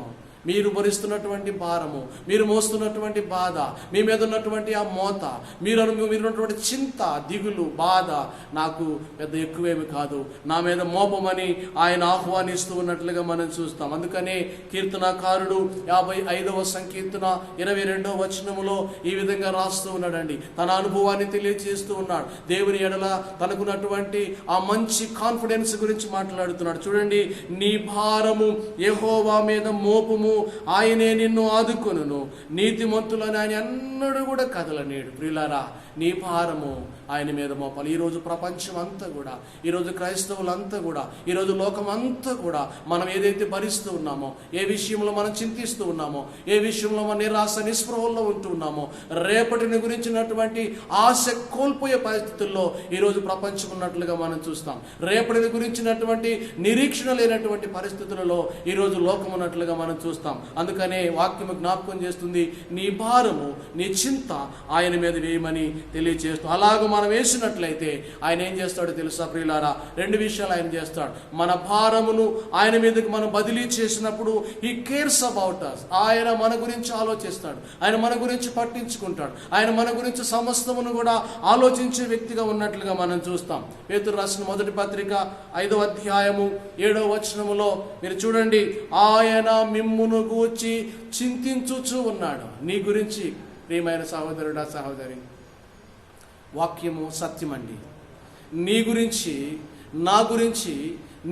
మీరు భరిస్తున్నటువంటి భారము, మీరు మోస్తున్నటువంటి బాధ, మీ మీద ఉన్నటువంటి ఆ మోత, మీరున్నటువంటి చింత, దిగులు, బాధ నాకు పెద్ద ఎక్కువేమి కాదు, నా మీద మోపమని ఆయన ఆహ్వానిస్తూ ఉన్నట్లుగా మనం చూస్తాం. అందుకనే కీర్తనాకారుడు 55వ సంకీర్తన 22వ వచనములో ఈ విధంగా రాస్తూ ఉన్నాడండి. తన అనుభవాన్ని తెలియజేస్తూ ఉన్నాడు. దేవుని ఎడల తనకున్నటువంటి ఆ మంచి కాన్ఫిడెన్స్ గురించి మాట్లాడుతున్నాడు. చూడండి, నీ భారము యెహోవా మీద మోపుము, ఆయనే నిన్ను ఆదుకొనును, నీతిమంతులని ఆయన ఎన్నడూ కూడా కదలనేడు. ప్రియులారా, నీ భారము ఆయన మీద మోపాలి. ఈరోజు ప్రపంచం అంతా కూడా, ఈరోజు క్రైస్తవులంతా కూడా, ఈరోజు లోకం అంతా కూడా మనం ఏదైతే భరిస్తూ ఉన్నామో, ఏ విషయంలో మనం చింతిస్తూ ఉన్నామో, ఏ విషయంలో మనం నిరాశ నిస్పృహల్లో ఉంటూ ఉన్నామో, రేపటిని గురించినటువంటి ఆశ కోల్పోయే పరిస్థితుల్లో ఈరోజు ప్రపంచం ఉన్నట్లుగా మనం చూస్తాం. రేపటిని గురించినటువంటి నిరీక్షణ లేనటువంటి పరిస్థితులలో ఈరోజు లోకం ఉన్నట్లుగా మనం చూస్తాం. అందుకనే వాక్యము జ్ఞాపకం చేస్తుంది, నీ భారము, నీ చింత ఆయన మీద వేయమని తెలియజేస్తూ, అలాగ మనం వేసినట్లయితే ఆయన ఏం చేస్తాడో తెలుసా ప్రియులారా? 2 విషయాలు ఆయన చేస్తాడు. మన భారమును ఆయన మీదకి మనం బదిలీ చేసినప్పుడు హీ కేర్స్ అబౌట్ us. ఆయన మన గురించి ఆలోచిస్తాడు, ఆయన మన గురించి పట్టించుకుంటాడు, ఆయన మన గురించి సమస్తమును కూడా ఆలోచించే వ్యక్తిగా ఉన్నట్లుగా మనం చూస్తాం. పేతురు రాసిన మొదటి పత్రిక 5వ అధ్యాయము 7వ వచనములో మీరు చూడండి, ఆయన మిమ్మును గూర్చి చింతించుచూ ఉన్నాడు. నీ గురించి ప్రియమైన సహోదరుడా, సహోదరి, వాక్యము సత్యమండి. నీ గురించి, నా గురించి,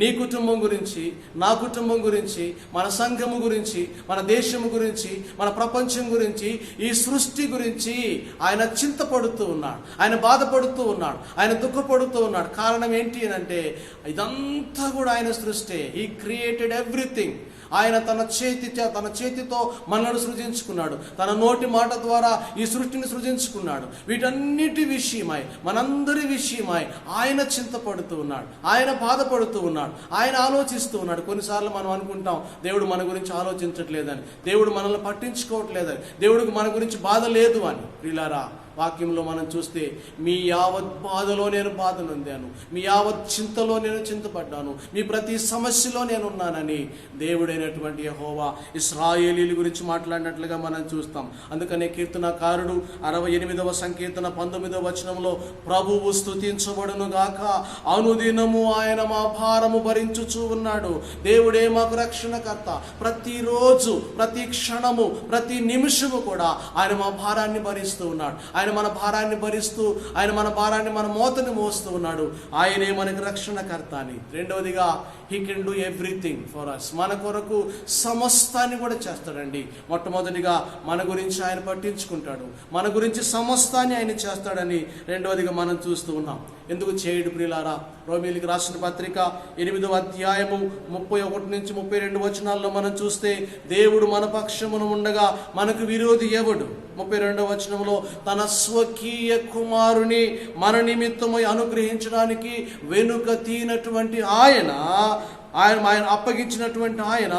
నీ కుటుంబం గురించి, నా కుటుంబం గురించి, మన సంఘము గురించి, మన దేశము గురించి, మన ప్రపంచం గురించి, ఈ సృష్టి గురించి ఆయన చింతపడుతూ ఉన్నాడు, ఆయన బాధపడుతూ ఉన్నాడు, ఆయన దుఃఖపడుతూ ఉన్నాడు. కారణం ఏంటి అంటే ఇదంతా కూడా ఆయన సృష్టి. He created everything. ఆయన తన చేతితో మనల్ని సృజించుకున్నాడు, తన నోటి మాట ద్వారా ఈ సృష్టిని సృజించుకున్నాడు. వీటన్నిటి విషయమై, మనందరి విషయమై ఆయన చింతపడుతూ ఉన్నాడు, ఆయన బాధపడుతూ ఉన్నాడు, ఆయన ఆలోచిస్తూ ఉన్నాడు. కొన్నిసార్లు మనం అనుకుంటాం దేవుడు మన గురించి ఆలోచించట్లేదని, దేవుడు మనల్ని పట్టించుకోవట్లేదని, దేవుడికి మన గురించి బాధ లేదు అని. ప్రియులారా, వాక్యంలో మనం చూస్తే, మీ యావత్ బాధలో నేను బాధ నొందాను, మీ యావత్ చింతలో నేను చింతపడ్డాను, మీ ప్రతి సమస్యలో నేను ఉన్నానని దేవుడైనటువంటి యెహోవా ఇశ్రాయేలీయుల గురించి మాట్లాడినట్లుగా మనం చూస్తాం. అందుకనే కీర్తనకారుడు 68వ సంకీర్తన 19వ వచనంలో, ప్రభువు స్తుతించబడును గాక, అనుదినము ఆయన మా భారము భరించుచూ ఉన్నాడు. దేవుడే మాకు రక్షణకర్త. ప్రతిరోజు, ప్రతి క్షణము, ప్రతి నిమిషము కూడా ఆయన మా భారాన్ని భరిస్తూ ఉన్నాడు. ఆయన మన భారాన్ని భరిస్తూ, ఆయన మన భారాన్ని, మన మోతని మోస్తూ ఉన్నాడు. ఆయనే మనకు రక్షణకర్త అని. రెండవదిగా, he can do everything for us. మన కొరకు సమస్తాన్ని కూడా చేస్తాడండి. మొట్టమొదటిగా మన గురించి ఆయన పట్టించుకుంటాడు, మన గురించి సమస్తాన్ని ఆయన చేస్తాడని రెండవదిగా మనం చూస్తూ ఉన్నాం. ఎందుకు చేయడు ప్రియులారా? రోమీయులకు రాసిన పత్రిక 8వ అధ్యాయము 31 నుంచి 32 వచనాల్లో మనం చూస్తే, దేవుడు మన పక్షమున ఉండగా మనకు విరోధి ఎవడు? 32వ వచనంలో, తన స్వకీయ కుమారుని మన నిమిత్తమై అనుగ్రహించడానికి వెనుక తీనటువంటి ఆయన అప్పగించినటువంటి ఆయన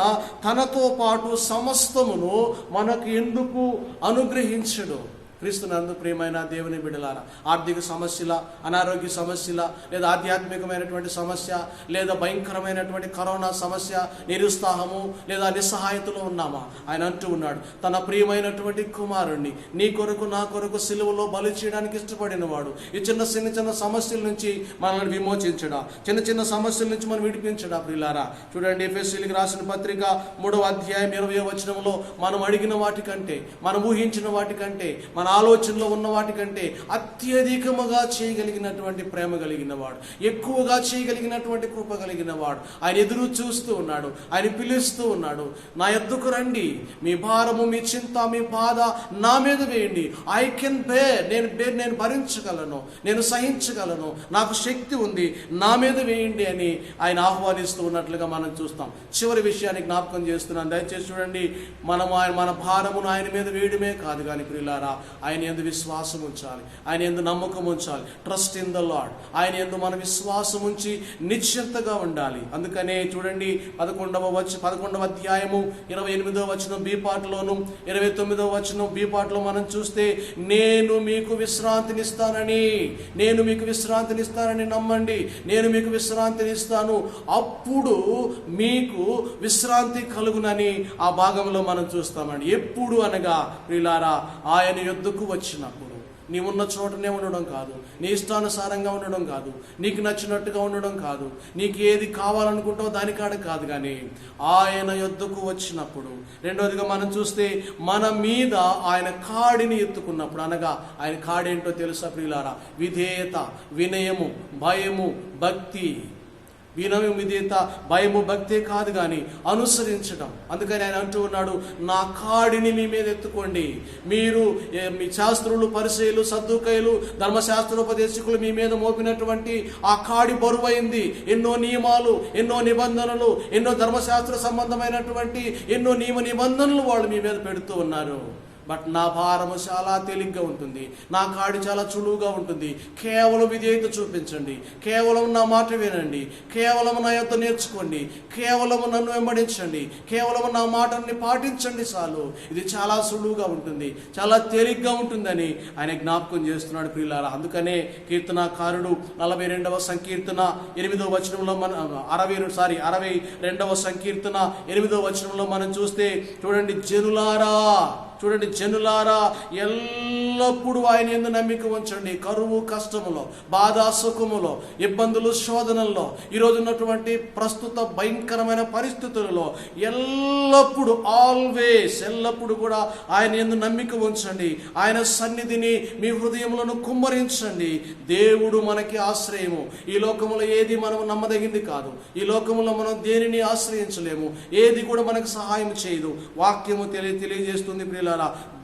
తనతో పాటు సమస్తమును మనకు ఎందుకు అనుగ్రహించడు? క్రీస్తునందు ప్రియమైన దేవుని బిడ్డలారా, ఆర్థిక సమస్యల, అనారోగ్య సమస్యల, లేదా ఆధ్యాత్మికమైనటువంటి సమస్య, లేదా భయంకరమైనటువంటి కరోనా సమస్య, నిరుత్సాహము లేదా నిస్సహాయతలో ఉన్నామా? ఆయన అంటూ ఉన్నాడు, తన ప్రియమైనటువంటి కుమారుణ్ణి నీ కొరకు, నా కొరకు సిలువలో బలి చేయడానికి ఇష్టపడిన వాడు. ఈ చిన్న చిన్న సమస్యల నుంచి మనల్ని విమోచించడా, చిన్న సమస్యల నుంచి మనం విడిపించడా? ప్రియులారా, చూడండి, ఎఫెసీయులకు రాసిన పత్రిక 3వ అధ్యాయం 20వ వచనంలో, మనం అడిగిన వాటికంటే, మనం ఊహించిన వాటికంటే, మన ఆలోచనలో ఉన్న వాటికంటే అత్యధికముగా చేయగలిగినటువంటి ప్రేమ కలిగిన వాడు, ఎక్కువగా చేయగలిగినటువంటి కృప కలిగిన వాడు. ఆయన ఎదురు చూస్తూ ఉన్నాడు, ఆయన పిలుస్తూ ఉన్నాడు, నా యొద్దకు రండి, మీ భారము, మీ చింత, మీ బాధ నా మీద వేయండి. ఐ కెన్ బేర్, నేను భరించగలను, నేను సహించగలను, నాకు శక్తి ఉంది, నా మీద వేయండి అని ఆయన ఆహ్వానిస్తూ ఉన్నట్లుగా మనం చూస్తాం. చివరి విషయాన్ని జ్ఞాపకం చేస్తున్నాను, దయచేసి చూడండి. మన భారమును ఆయన మీద వేయడమే కాదు కానీ ప్రియులారా, ఆయన యందు విశ్వాసం ఉంచాలి, ఆయన యందు నమ్మకం ఉంచాలి. Trust in the lord. ఆయన యందు మన విశ్వాసం ఉంచి నిశ్చింతగా ఉండాలి. అందుకనే చూడండి 11వ అధ్యాయము 28వ వచనం బి పార్ట్లోను 29వ వచనం బి పార్ట్లో మనం చూస్తే, నేను మీకు విశ్రాంతినిస్తానని నమ్మండి, నేను మీకు విశ్రాంతినిస్తాను, అప్పుడు మీకు విశ్రాంతి కలుగునని ఆ భాగంలో మనం చూస్తామండి. ఎప్పుడు అనగా ప్రియులారా, ఆయన యొద్దకు వచ్చినప్పుడు. నీవున్న చోటనే ఉండడం కాదు, నీ ఇష్టానుసారంగా ఉండడం కాదు, నీకు నచ్చినట్టుగా ఉండడం కాదు, నీకు ఏది కావాలనుకుంటావో దానికాడ కాదు, కానీ ఆయన యొద్దకు వచ్చినప్పుడు. రెండవదిగా మనం చూస్తే, మన మీద ఆయన కాడిని ఎత్తుకున్నప్పుడు. అనగా ఆయన కాడేంటో తెలుసా ప్రియులారా? విధేయత, వినయము, భయము, భక్తి. విధేయత, భయము, భక్తే కాదు కానీ అనుసరించడం. అందుకని ఆయన అంటూ ఉన్నాడు, నా కాడిని మీ మీద ఎత్తుకోండి. మీరు మీ శాస్త్రులు, పరిసయ్యులు, సద్దూకయ్యులు, ధర్మశాస్త్రోపదేశకులు మీ మీద మోపినటువంటి ఆ కాడి బరువైంది. ఎన్నో నియమాలు, ఎన్నో నిబంధనలు, ఎన్నో ధర్మశాస్త్ర సంబంధమైనటువంటి ఎన్నో నియమ నిబంధనలు వాళ్ళు మీ మీద పెడుతూ ఉన్నారు. బట్ నా భారము చాలా తేలిగ్గా ఉంటుంది, నా కాడి చాలా చులువుగా ఉంటుంది. కేవలం విధేయత చూపించండి, కేవలం నా మాట వినండి, కేవలం నా యొద్ద నేర్చుకోండి, కేవలం నన్ను వెంబడించండి, కేవలం నా మాటల్ని పాటించండి చాలు. ఇది చాలా సులువుగా ఉంటుంది, చాలా తేలిగ్గా ఉంటుందని ఆయన జ్ఞాపకం చేస్తున్నాడు ప్రియులారా. అందుకనే కీర్తనాకారుడు 42వ సంకీర్తన 8వ వచనంలో 62వ సంకీర్తన 8వ వచనంలో మనం చూస్తే చూడండి, జనులారా ఎల్లప్పుడూ ఆయన యందు నమ్మిక ఉంచండి. కరువు కష్టములో, బాధ సుఖములో, ఇబ్బందులు శోధనల్లో, ఈరోజు ఉన్నటువంటి ప్రస్తుత భయంకరమైన పరిస్థితులలో ఎల్లప్పుడూ కూడా ఆయన యందు నమ్మిక ఉంచండి. ఆయన సన్నిధిని మీ హృదయములను కుమ్మరించండి. దేవుడు మనకి ఆశ్రయము. ఈ లోకములో ఏది మనం నమ్మదగింది కాదు, ఈ లోకములో మనం దేనిని ఆశ్రయించలేము, ఏది కూడా మనకు సహాయం చేయదు. వాక్యము తెలియజేస్తుంది ప్రియులారా,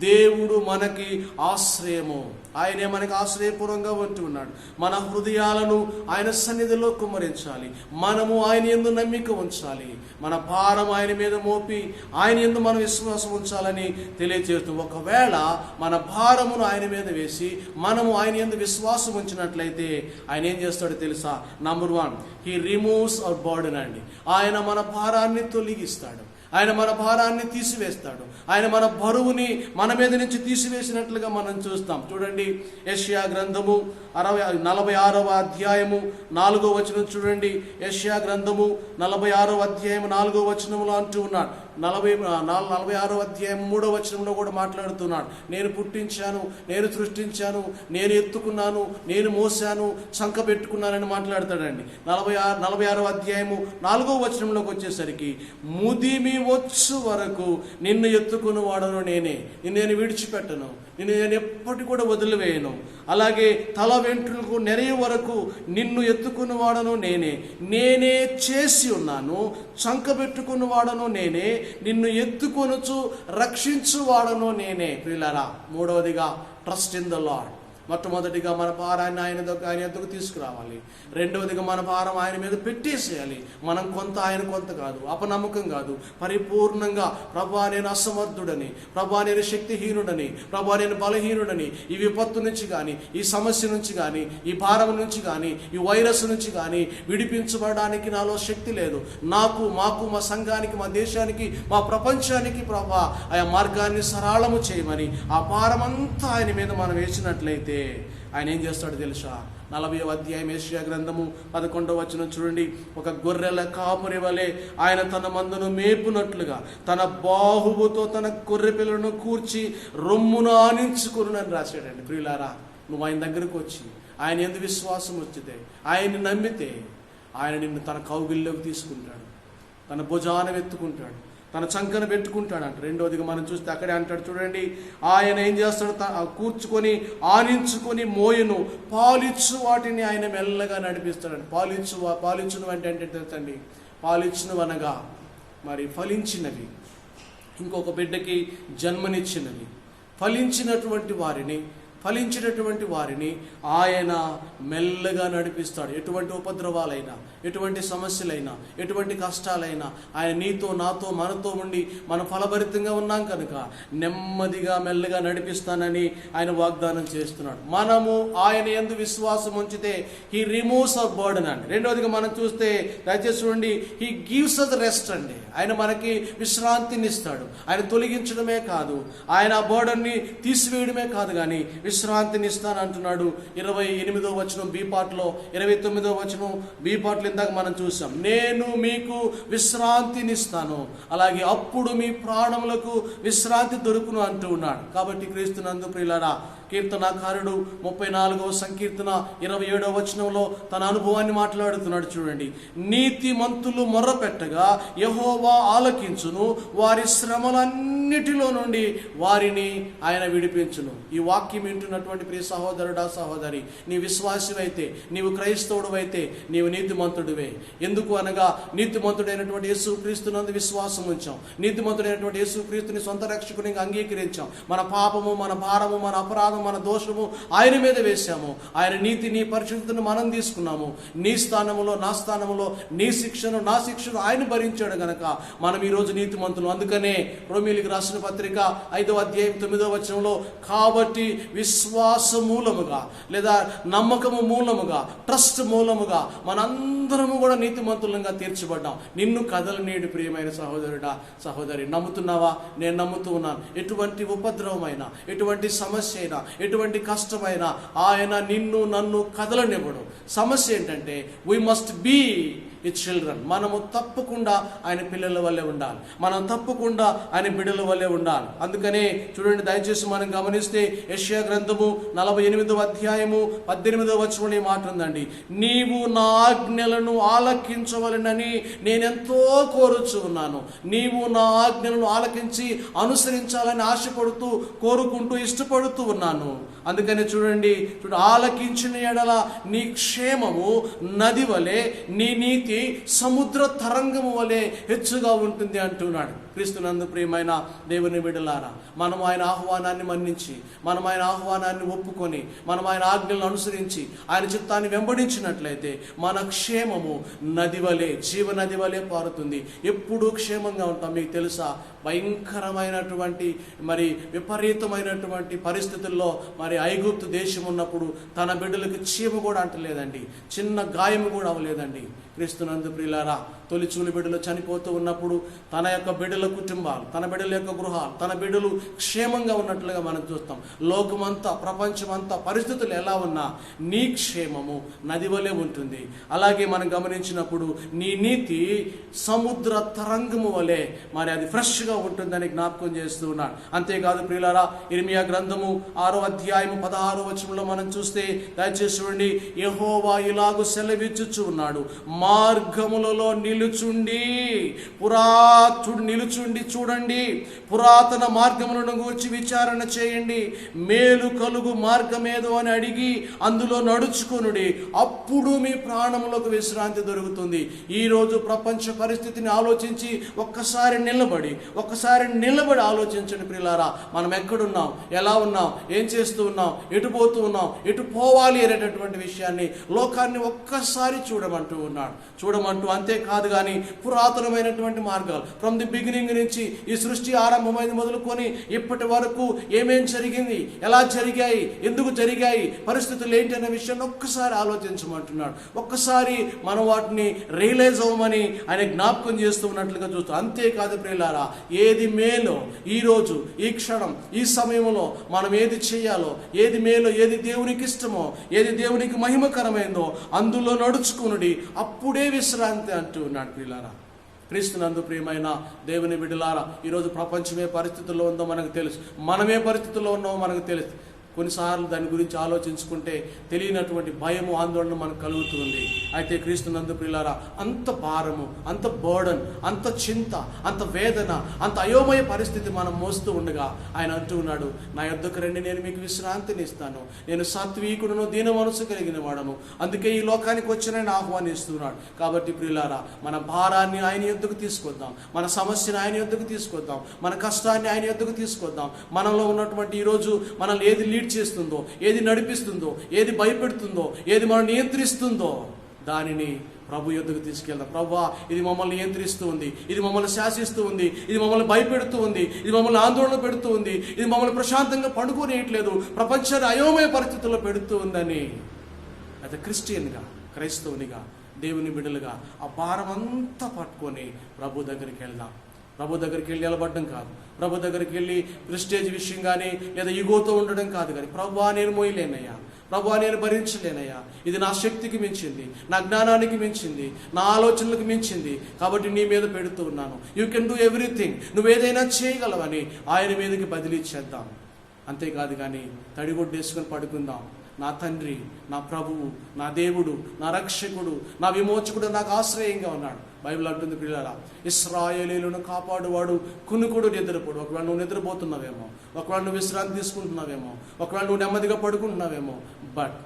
దేవుడు మనకి ఆశ్రయము. ఆయనే మనకి ఆశ్రయపూర్వంగా ఉంటూ ఉన్నాడు. మన హృదయాలను ఆయన సన్నిధిలో కుమ్మరించాలి. మనము ఆయన యందు నమ్మిక ఉంచాలి. మన భారం ఆయన మీద మోపి ఆయన యందు మన విశ్వాసం ఉంచాలని తెలియజేస్తూ, ఒకవేళ మన భారమును ఆయన మీద వేసి మనము ఆయన యందు విశ్వాసం ఉంచినట్లయితే ఆయన ఏం చేస్తాడో తెలుసా? Number 1, he removes our burden అండి. ఆయన మన భారాన్ని తొలగిస్తాడు, ఆయన మన భారాన్ని తీసివేస్తాడు, ఆయన మన బరువుని మన మీద నుంచి తీసివేసినట్లుగా మనం చూస్తాం. చూడండి, యెషయా గ్రంథము 46వ అధ్యాయము 4వ వచనం చూడండి. యెషయా గ్రంథము 46వ అధ్యాయము 4వ వచనంలో అంటూ ఉన్నాడు. 46వ అధ్యాయం 3వ వచనంలో కూడా మాట్లాడుతున్నాడు. నేను పుట్టించాను, నేను సృష్టించాను, నేను ఎత్తుకున్నాను, నేను మోసాను, చంక పెట్టుకున్నానని మాట్లాడతాడండి. 46వ అధ్యాయము 4వ వచనంలోకి వచ్చేసరికి, ముదిమి వచ్చు వరకు నిన్ను ఎత్తుకుని వాడను నేనే, నేను విడిచిపెట్టను, నేను ఎప్పటి కూడా వదిలివేయను. అలాగే తల వెంట్రులకు నెరయ వరకు నిన్ను ఎత్తుకుని వాడను నేనే చేసి ఉన్నాను, చంక పెట్టుకుని వాడను నేనే, నిన్ను ఎత్తుకొనుచు రక్షించు వాడను నేనే. ప్రియులారా, మూడవదిగా ట్రస్ట్ ఇన్ ద లార్డ్. మొట్టమొదటిగా మన భారాన్ని ఆయన ఎద్దుకు తీసుకురావాలి. రెండవదిగా మన భారం ఆయన మీద పెట్టేసేయాలి. మనం కొంత, ఆయన కొంత కాదు, అపనమ్మకం కాదు, పరిపూర్ణంగా ప్రభా నేను అసమర్థుడని, ప్రభా నేను శక్తిహీనుడని, ప్రభా నేను బలహీనుడని, ఈ విపత్తు నుంచి కానీ, ఈ సమస్య నుంచి కానీ, ఈ భారం నుంచి కానీ, ఈ వైరస్ నుంచి కానీ విడిపించబడడానికి నాలో శక్తి లేదు. మాకు మా సంఘానికి, మా దేశానికి, మా ప్రపంచానికి ప్రభా ఆ మార్గాన్ని సరళము చేయమని ఆ భారమంతా ఆయన మీద మనం వేసినట్లయితే ఆయన ఏం చేస్తాడో తెలుసా? 40వ అధ్యాయం యెషయా గ్రంథము 11వ వచనం చూడండి. ఒక గొర్రెల కాపురి వలె ఆయన తన మందను మేపునట్లుగా తన బాహువుతో తన గొర్రె పిల్లలను కూర్చి రొమ్మును ఆనించుకుని రాశాడండి. ప్రియులారా, నువ్వు ఆయన దగ్గరకు వచ్చి ఆయన యందు విశ్వాసం వచ్చితే, ఆయన్ని నమ్మితే, ఆయన నిన్ను తన కౌగిల్లోకి తీసుకుంటాడు, తన భుజాన ఎత్తుకుంటాడు, తన చంకన పెట్టుకుంటాడంట. రెండోదిగా మనం చూస్తే అక్కడే అంటాడు చూడండి, ఆయన ఏం చేస్తాడు? కూర్చుకొని ఆనించుకొని మోయను, పాలిచ్చు వాటిని ఆయన మెల్లగా నడిపిస్తాడు. పాలిచ్చును అంటే తెలుసండి, పాలిచ్చును అనగా మరి ఫలించినవి, ఇంకొక బిడ్డకి జన్మనిచ్చినవి, ఫలించినటువంటి వారిని ఆయన మెల్లగా నడిపిస్తాడు. ఎటువంటి ఉపద్రవాలైనా, ఎటువంటి సమస్యలైనా, ఎటువంటి కష్టాలైనా ఆయన నీతో, నాతో, మనతో ఉండి మనం ఫలభరితంగా ఉన్నాం కనుక నెమ్మదిగా మెల్లగా నడిపిస్తానని ఆయన వాగ్దానం చేస్తున్నాడు. మనము ఆయన యందు విశ్వాసం ఉంచితే హీ రిమూవ్స్ అవర్ బర్డెన్ అండి. రెండవదిగా మనం చూస్తే దయచేసి చూడండి, హీ గివ్స్ అస్ రెస్ట్ అండి. ఆయన మనకి విశ్రాంతిని ఇస్తాడు. ఆయన తొలగించడమే కాదు, ఆయన ఆ బర్డెన్ని తీసివేయడమే కాదు కానీ విశ్రాంతిని ఇస్తాను అంటున్నాడు. 28వ వచనం బి పార్ట్లో, 29వ వచనం బి పార్ట్లో ఇందాక మనం చూసాం, నేను మీకు విశ్రాంతిని ఇస్తాను, అలాగే అప్పుడు మీ ప్రాణములకు విశ్రాంతి దొరుకును అంటూ ఉన్నాడు. కాబట్టి క్రీస్తునందు ప్రియులారా, కీర్తనాకారుడు 34వ సంకీర్తన 27వ వచనంలో తన అనుభవాన్ని మాట్లాడుతున్నాడు. చూడండి, నీతిమంతులు మొర్రపెట్టగా యెహోవా ఆలకించును, వారి శ్రమలన్నిటిలో నుండి వారిని ఆయన విడిపించును. ఈ వాక్యం వింటున్నటువంటి ప్రియ సహోదరుడా, సహోదరి, నీ విశ్వాసమైతే, నీవు క్రైస్తవుడు అయితే నీవు నీతిమంతుడివే. ఎందుకు అనగా నీతిమంతుడైనటువంటి యేసు క్రీస్తునందు విశ్వాసం ఉంచాం, నీతిమంతుడైనటువంటి యేసు క్రీస్తుని సొంత రక్షకునిగా అంగీకరించాం. మన పాపము, మన భారము, మన అపరాధం, మన దోషము ఆయన మీద వేశాము. ఆయన నీతిని, పరిశుద్ధతను మనం తీసుకున్నాము. నీ స్థానములో, నా స్థానములో, నీ శిక్షను, నా శిక్షను ఆయన భరించాడు గనక మనం ఈరోజు నీతిమంతులు. అందుకనే రోమీయులకు రాసిన పత్రిక 5వ అధ్యాయం 9వ వచనంలో, కాబట్టి విశ్వాస మూలముగా లేదా నమ్మకము మూలముగా, ట్రస్ట్ మూలముగా మనందరము కూడా నీతిమంతులంగా తీర్చబడ్డాం. నిన్ను కదలనీయుడు ప్రియమైన సహోదరుడా, సహోదరి, నమ్ముతున్నావా? నేను నమ్ముతూ ఉన్నాను. ఎటువంటి ఉపద్రవమైనా, ఎటువంటి సమస్య అయినా, ఎటువంటి కష్టమైనా ఆయన నిన్ను, నన్ను కదలనివ్వడు. సమస్య ఏంటంటే we must be it children. మనము తప్పకుండా ఆయన పిల్లల వల్లే ఉండాలి, మనం తప్పకుండా ఆయన బిడ్డల వల్లే ఉండాలి. అందుకనే చూడండి, దయచేసి మనం గమనిస్తే యెషయా గ్రంథము 48వ అధ్యాయము 18వ వచనంలో మాట ఉందండి, నీవు నా ఆజ్ఞలను ఆలకించవలెనని నేనెంతో కోరుచు ఉన్నాను. నీవు నా ఆజ్ఞలను ఆలకించి అనుసరించాలని ఆశపడుతూ, కోరుకుంటూ, ఇష్టపడుతూ ఉన్నాను. అందుకని చూడండి, ఆలకించిన ఎడల నీ క్షేమము నది వలె, నీ నీతి సముద్ర తరంగము వలె హెచ్చుగా ఉంటుంది అంటున్నాడు. క్రీస్తునందు ప్రియమైన దేవుని బిడ్డలారా, మనం ఆయన ఆహ్వానాన్ని మన్నించి, మనం ఆయన ఆహ్వానాన్ని ఒప్పుకొని, మనం ఆయన ఆజ్ఞలను అనుసరించి ఆయన చిత్తాన్ని వెంబడించినట్లయితే మన క్షేమము నది వలె, జీవనది వలె పారుతుంది. ఎప్పుడూ క్షేమంగా ఉంటాం. మీకు తెలుసా, భయంకరమైనటువంటి విపరీతమైనటువంటి పరిస్థితుల్లో ఐగుప్తు దేశం ఉన్నప్పుడు తన బిడ్డలకు చీమ కూడా అంటలేదండి, చిన్న గాయము కూడా అవ్వలేదండి. క్రీస్తునందు ప్రియులారా, తొలిచూలి బిడ్డలు చనిపోతూ ఉన్నప్పుడు తన యొక్క బిడ్డల కుటుంబాలు, తన బిడ్డల యొక్క గృహాలు, తన బిడ్డలు క్షేమంగా ఉన్నట్లుగా మనం చూస్తాం. లోకమంతా, ప్రపంచమంతా పరిస్థితులు ఎలా ఉన్నా నీ క్షేమము నది వలె ఉంటుంది. అలాగే మనం గమనించినప్పుడు నీ నీతి సముద్ర తరంగము వలె అది ఫ్రెష్గా ఉంటుందని జ్ఞాపకం చేస్తూ ఉన్నాడు. అంతేకాదు ప్రియులారా, ఇర్మియా గ్రంథము 6వ అధ్యాయము 16వ వచనంలో మనం చూస్తే, దయచేసి చూడండి, యెహోవా ఇలాగు సెలవిచ్చుచు ఉన్నాడు, మార్గములలో నిలుచుండి చూడండి, పురాతన మార్గములను గూర్చి విచారణ చేయండి, మేలు కలుగు మార్గమేదో అని అడిగి అందులో నడుచుకొనుడి, అప్పుడు మీ ప్రాణములకు విశ్రాంతి దొరుకుతుంది. ఈరోజు ప్రపంచ పరిస్థితిని ఆలోచించి ఒక్కసారి నిలబడి ఆలోచించండి ప్రియులారా, మనం ఎక్కడున్నాం, ఎలా ఉన్నాం, ఏం చేస్తూ ఉన్నాం, ఎటు పోతూ ఉన్నాం, ఎటు పోవాలి అనేటటువంటి విషయాన్ని, లోకాన్ని ఒక్కసారి చూడమంటూ అంతేకాదు కానీ పురాతనమైనటువంటి మార్గాలు ఫ్రమ్ ది బిగినింగ్ నుంచి ఈ సృష్టి ఆరంభమైంది మొదలుకొని ఇప్పటి వరకు ఏమేం జరిగింది, ఎలా జరిగాయి, ఎందుకు జరిగాయి, పరిస్థితులు ఏంటి అనే విషయాన్ని ఒక్కసారి ఆలోచించమంటున్నాడు. ఒక్కసారి మనం వాటిని రియలైజ్ అవ్వమని ఆయన జ్ఞాపకం చేస్తూ ఉన్నట్లుగా చూస్తాం. అంతేకాదు ప్రియులారా, ఏది మేలో ఈరోజు, ఈ క్షణం, ఈ సమయంలో మనం ఏది చేయాలో, ఏది మేలో, ఏది దేవునికి ఇష్టమో, ఏది దేవునికి మహిమకరమైందో అందులో నడుచుకునుడి, అప్పుడే విశ్రాంతి అంటూ ఉన్నాడు ప్రియులారా. క్రీస్తునందు ప్రియమైన దేవుని బిడ్డలారా, ఈరోజు ప్రపంచమే పరిస్థితుల్లో ఉందో మనకు తెలుసు, మనమే పరిస్థితుల్లో ఉన్నామో మనకు తెలుసు. కొన్నిసార్లు దాని గురించి ఆలోచించుకుంటే తెలియనటువంటి భయము, ఆందోళన మనకు కలుగుతుంది. అయితే క్రీస్తునందు ప్రియులారా, అంత భారము, అంత బర్డన్, అంత చింత, అంత వేదన, అంత అయోమయ పరిస్థితి మనం మోస్తూ ఉండగా ఆయన అంటూ ఉన్నాడు, నా యొద్దకు రండి, నేను మీకు విశ్రాంతిని ఇస్తాను, నేను సాత్వికుడును, దీన మనసు కలిగిన వాడను, అందుకే ఈ లోకానికి వచ్చిన ఆయన ఆహ్వానిస్తున్నాడు. కాబట్టి ప్రియులారా, మన భారాన్ని ఆయన యొద్దకు తీసుకొద్దాం, మన సమస్యను ఆయన యొద్దకు తీసుకొద్దాం, మన కష్టాన్ని ఆయన యొద్దకు తీసుకొద్దాం. మనలో ఉన్నటువంటి ఈరోజు మనల్ని ఏది లీడ్ చేస్తుందో, ఏది నడిపిస్తుందో, ఏది భయపెడుతుందో, ఏది మనం నియంత్రిస్తుందో దానిని ప్రభు యొద్దకు తీసుకెళ్దాం. ప్రభువా, ఇది మమ్మల్ని నియంత్రిస్తూ ఉంది, ఇది మమ్మల్ని శాసిస్తూ ఉంది, ఇది మమ్మల్ని భయపెడుతూ ఉంది, ఇది మమ్మల్ని ఆందోళన పెడుతూ ఉంది, ఇది మమ్మల్ని ప్రశాంతంగా పడుకోనియట్లేదు, ప్రపంచాన్ని అయోమయ పరిస్థితుల్లో పెడుతూ ఉందని అయితే క్రిస్టియన్గా, క్రైస్తవునిగా, దేవుని బిడ్డలుగా ఆ భారం అంతా పట్టుకొని ప్రభు దగ్గరికి వెళ్దాం. ప్రభు దగ్గరికి వెళ్ళి నిలబడడం కాదు, ప్రభు దగ్గరికి వెళ్ళి ప్రెస్టేజ్ విషయం కానీ లేదా ఈగోతో ఉండడం కాదు, కానీ ప్రభువా నేను మోయలేనయ్యా, ప్రభువా నేను భరించలేనయ్యా, ఇది నా శక్తికి మించింది, నా జ్ఞానానికి మించింది, నా ఆలోచనలకు మించింది, కాబట్టి నీ మీద పెడుతూ ఉన్నాను. యూ కెన్ డూ ఎవ్రీథింగ్, నువ్వేదైనా చేయగలవని ఆయన మీదకి బదిలీ చేద్దాం. అంతేకాదు కానీ తడిగొడ్డేసుకొని పడుకుందాం. నా తండ్రి, నా ప్రభువు, నా దేవుడు, నా రక్షకుడు, నా విమోచకుడు నాకు ఆశ్రయంగా ఉన్నాడు. బైబిల్ అంటుంది, పిల్లల ఇశ్రాయేలీయులను కాపాడువాడు కునుకుడు నిద్రపోడు. ఒకవేళ నువ్వు నిద్రపోతున్నావేమో, ఒకవేళ నువ్వు విశ్రాంతి తీసుకుంటున్నావేమో, ఒకవేళ నువ్వు నెమ్మదిగా పడుకుంటున్నావేమో, బట్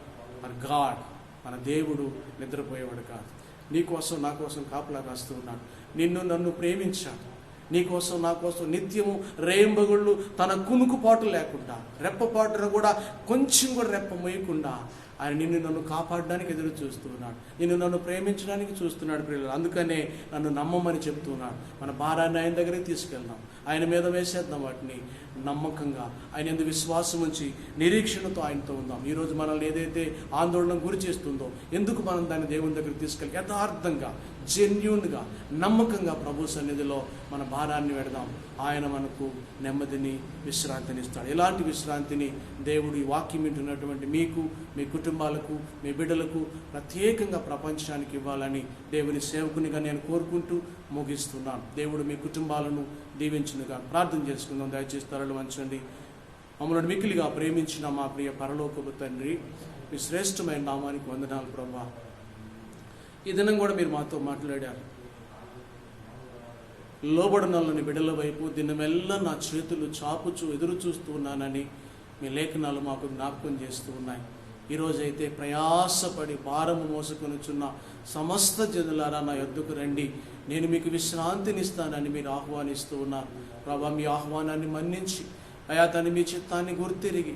మన గాడ్, మన దేవుడు నిద్రపోయేవాడు కాదు. నీకోసం నా కోసం కాపలా కాస్తూ ఉన్నాడు. నిన్ను నన్ను ప్రేమించాడు. నీకోసం నా కోసం నిత్యము రేయింబగుళ్ళు తన కునుకుపాటు లేకుండా, రెప్పపాటును కూడా కొంచెం కూడా రెప్ప మొయ్యకుండా ఆయన నిన్ను నన్ను కాపాడడానికి ఎదురు చూస్తున్నాడు, నిన్ను నన్ను ప్రేమించడానికి చూస్తున్నాడు. పిల్లలు, అందుకనే నన్ను నమ్మమని చెప్తున్నాడు. మన భారాన్ని ఆయన దగ్గరికి తీసుకెళ్దాం, ఆయన మీద వేసేద్దాం. వాటిని నమ్మకంగా ఆయన యందు విశ్వాసం ఉంచి నిరీక్షణతో ఆయనతో ఉందాం. ఈరోజు మనల్ని ఏదైతే ఆందోళన గురి చేస్తుందో, ఎందుకు మనం దాన్ని దేవుని దగ్గరికి తీసుకెళ్ళి యథార్థంగా, జెన్యూన్గా, నమ్మకంగా ప్రభు సన్నిధిలో మన భారాన్ని పెడదాం. ఆయన మనకు నెమ్మదిని, విశ్రాంతిని ఇస్తాడు. ఎలాంటి విశ్రాంతిని దేవుడు ఈ వాక్యం వింటున్నటువంటి మీకు, మీ కుటుంబాలకు, మీ బిడ్డలకు, ప్రత్యేకంగా ప్రపంచానికి ఇవ్వాలని దేవుని సేవకునిగా నేను కోరుకుంటూ ముగిస్తున్నాను. దేవుడు మీ కుటుంబాలను దీవించునుగా. ప్రార్థన చేసుకుందాం. దయచేసి తరలు వంచండి. మమ్మల్ని మిక్కిలిగా ప్రేమించిన మా ప్రియ పరలోకపు తండ్రి, మీ శ్రేష్టమైన నామానికి వందనాలు ప్రభువా. ఈ దినం కూడా మీరు మాతో మాట్లాడారు. లోబడనల్లని బిడ్డల వైపు దినమెల్లా నా చేతులు చాపుచు ఎదురు చూస్తూ ఉన్నానని మీ లేఖనాలు మాకు జ్ఞాపకం చేస్తూ ఉన్నాయి. ఈరోజైతే ప్రయాసపడి భారము మోసుకొనుచున్న సమస్త జనులారా నా యొద్దకు రండి, నేను మీకు విశ్రాంతినిస్తానని మీరు ఆహ్వానిస్తూ ఉన్నారు. ప్రభా, మీ ఆహ్వానాన్ని మన్నించి అయా తను మీ చిత్తాన్ని గుర్తిరిగి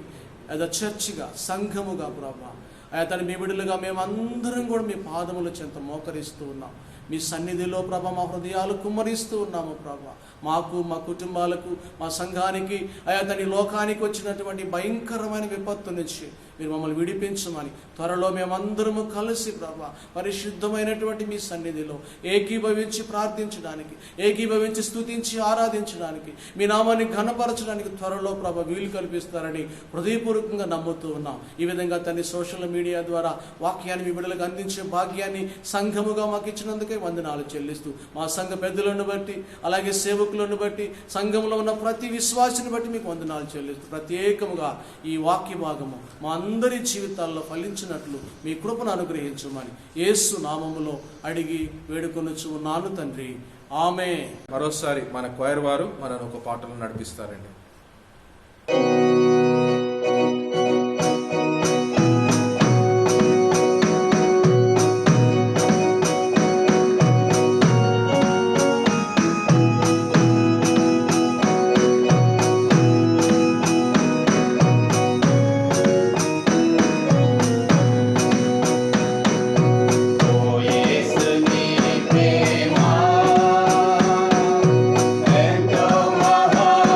అదా చర్చిగా, సంఘముగా ప్రభా, అయా తను మీ బిడ్డలుగా మేమందరం కూడా మీ పాదముల చెంత మోకరిస్తూ ఉన్నాం. మీ సన్నిధిలో ప్రభా మా హృదయాలు కుమ్మరిస్తూ ఉన్నాము ప్రభా. మాకు, మా కుటుంబాలకు, మా సంఘానికి, అయా తన లోకానికి వచ్చినటువంటి భయంకరమైన విపత్తు నుంచి మీరు మమ్మల్ని విడిపించమని త్వరలో మేమందరము కలిసి ప్రభా పరిశుద్ధమైనటువంటి మీ సన్నిధిలో ఏకీభవించి ప్రార్థించడానికి, ఏకీభవించి స్తుతించి ఆరాధించడానికి, మీ నామాన్ని ఘనపరచడానికి త్వరలో ప్రభా వీలు కల్పిస్తారని హృదయపూర్వకంగా నమ్ముతూ ఉన్నాం. ఈ విధంగా తన సోషల్ మీడియా ద్వారా వాక్యాన్ని మీ బిడ్డలకు అందించే భాగ్యాన్ని సంఘముగా మాకు ఇచ్చినందుకే వందనాలు చెల్లిస్తూ, మా సంఘ పెద్దలను బట్టి, అలాగే సేవకులను బట్టి, సంఘంలో ఉన్న ప్రతి విశ్వాసిని బట్టి మీకు వందనాలు చెల్లిస్తూ, ప్రత్యేకముగా ఈ వాక్య భాగము మా అందరి జీవితాల్లో ఫలించినట్లు మీ కృపను అనుగ్రహించమని యేసు నామములో అడిగి వేడుకొనుచు ఉన్నాను తండ్రి, ఆమేన్. మరోసారి మన క్వైర్ వారు మనను ఒక పాటలు నడిపిస్తారండి.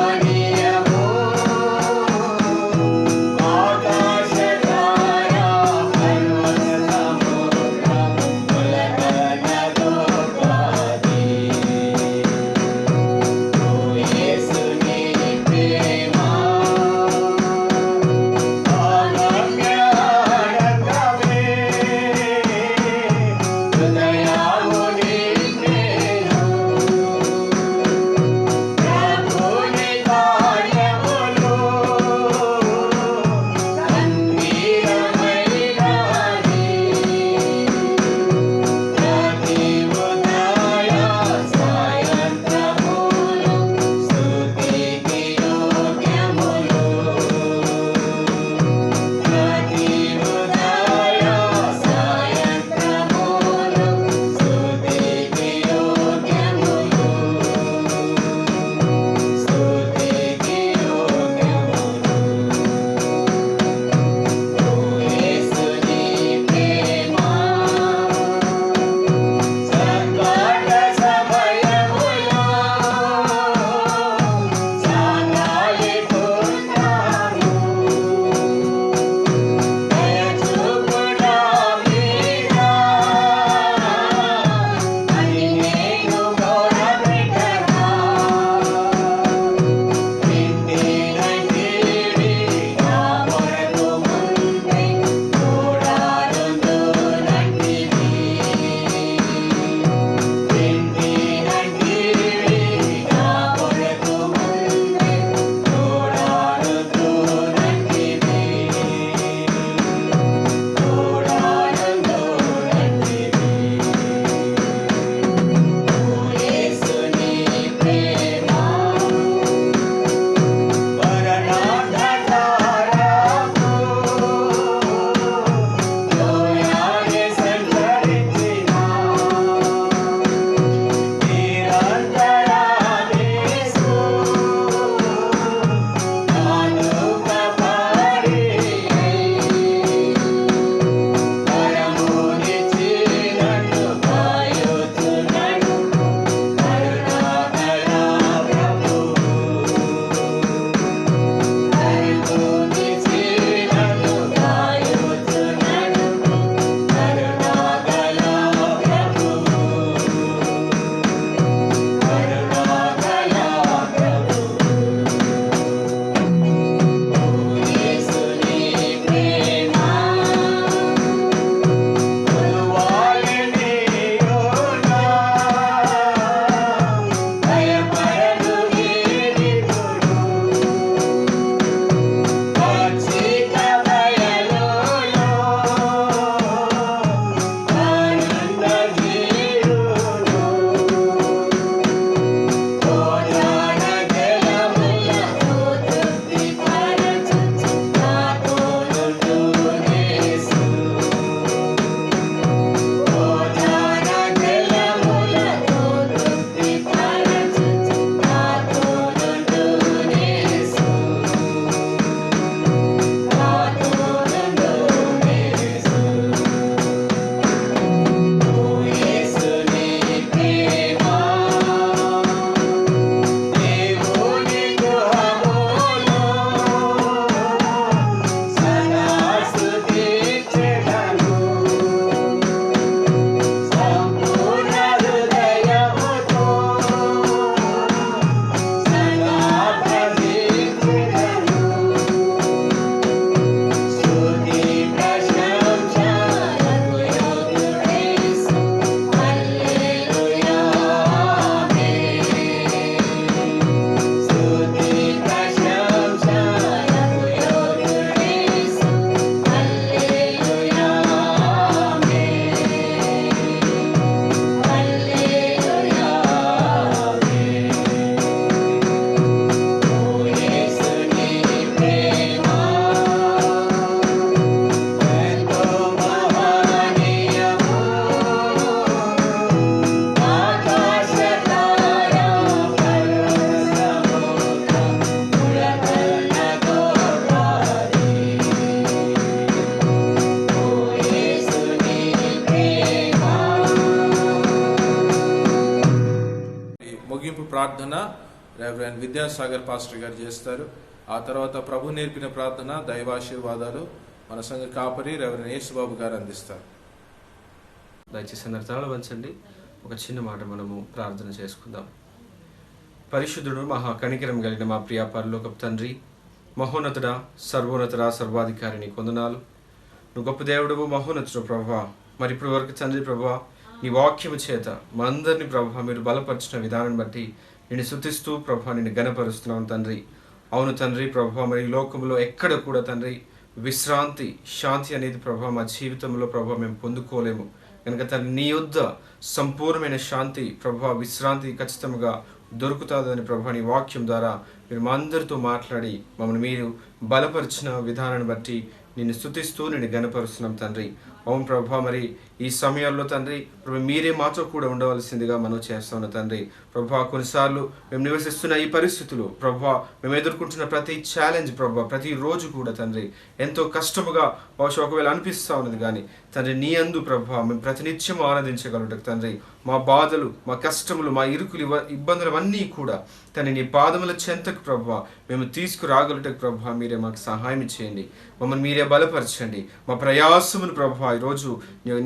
Mania ముగింపు ప్రార్థన రెవరెండ్ విద్యాసాగర్ పాస్టర్ గారు చేస్తారు. ఆ తర్వాత ప్రభు నేర్పిన ప్రార్థన దైవాశీర్వాదాలు మన సంఘ కాపరి రెవరెండ్ యేసుబాబు గారు అందిస్తారు. దయచేసి అందరి తలలు వంచండి. ఒక చిన్న మాట మనము ప్రార్థన చేసుకుందాం. పరిశుద్ధుడు మహా కనికరం కలిగిన మా ప్రియ పరలోకపు తండ్రి, మహోన్నతుడా, సర్వోన్నతుడా, సర్వాధికారిని కొందనాలు. నువ్వు గొప్ప దేవుడవు, మహోన్నతుడు ప్రభువా. మరి ఇప్పుడు వరకు తండ్రి ప్రభువా, నీ వాక్యము చేత మా అందరినీ ప్రభువా మీరు బలపరిచిన విధానం బట్టి నిన్ను స్తుతిస్తూ ప్రభువా నిన్ను గణపరుస్తున్నాం తండ్రి. అవును తండ్రి ప్రభువా, మరి ఈ లోకంలో ఎక్కడ కూడా తండ్రి విశ్రాంతి, శాంతి అనేది ప్రభువా మా జీవితంలో ప్రభువా మేము పొందుకోలేము కనుక తండ్రి నీ యొద్ద సంపూర్ణమైన శాంతి ప్రభువా, విశ్రాంతి ఖచ్చితంగా దొరుకుతుందని ప్రభువా నీ వాక్యం ద్వారా మీరు మా అందరితో మాట్లాడి మమ్మల్ని మీరు బలపరిచిన విధానాన్ని బట్టి నిన్ను స్తుతిస్తూ నిన్ను గణపరుస్తున్నాం తండ్రి. అవును ప్రభువా, మరి ఈ సమయాల్లో తండ్రి ప్రభు మీరే మాతో కూడా ఉండవలసిందిగా మనం చేస్తాను తండ్రి. ప్రభువా, కొన్నిసార్లు మేము నివసిస్తున్న ఈ పరిస్థితులు ప్రభువా, మేము ఎదుర్కొంటున్న ప్రతి ఛాలెంజ్ ప్రభువా, ప్రతి రోజు కూడా తండ్రి ఎంతో కష్టముగా బహుశా ఒకవేళ అనిపిస్తూ ఉన్నది. కానీ తండ్రి నీ అందు ప్రభువా మేము ప్రతినిత్యం ఆనందించగలుగుతాం తండ్రి. మా బాధలు, మా కష్టములు, మా ఇరుకులు, ఇబ్బందులు అన్నీ కూడా తండ్రి నీ పాదముల చెంతకు ప్రభువా మేము తీసుకురాగలుగుటకు ప్రభువా మీరే మాకు సహాయం చేయండి. మమ్మల్ని మీరే బలపరచండి. మా ప్రయాసమును ప్రభువా ఈరోజు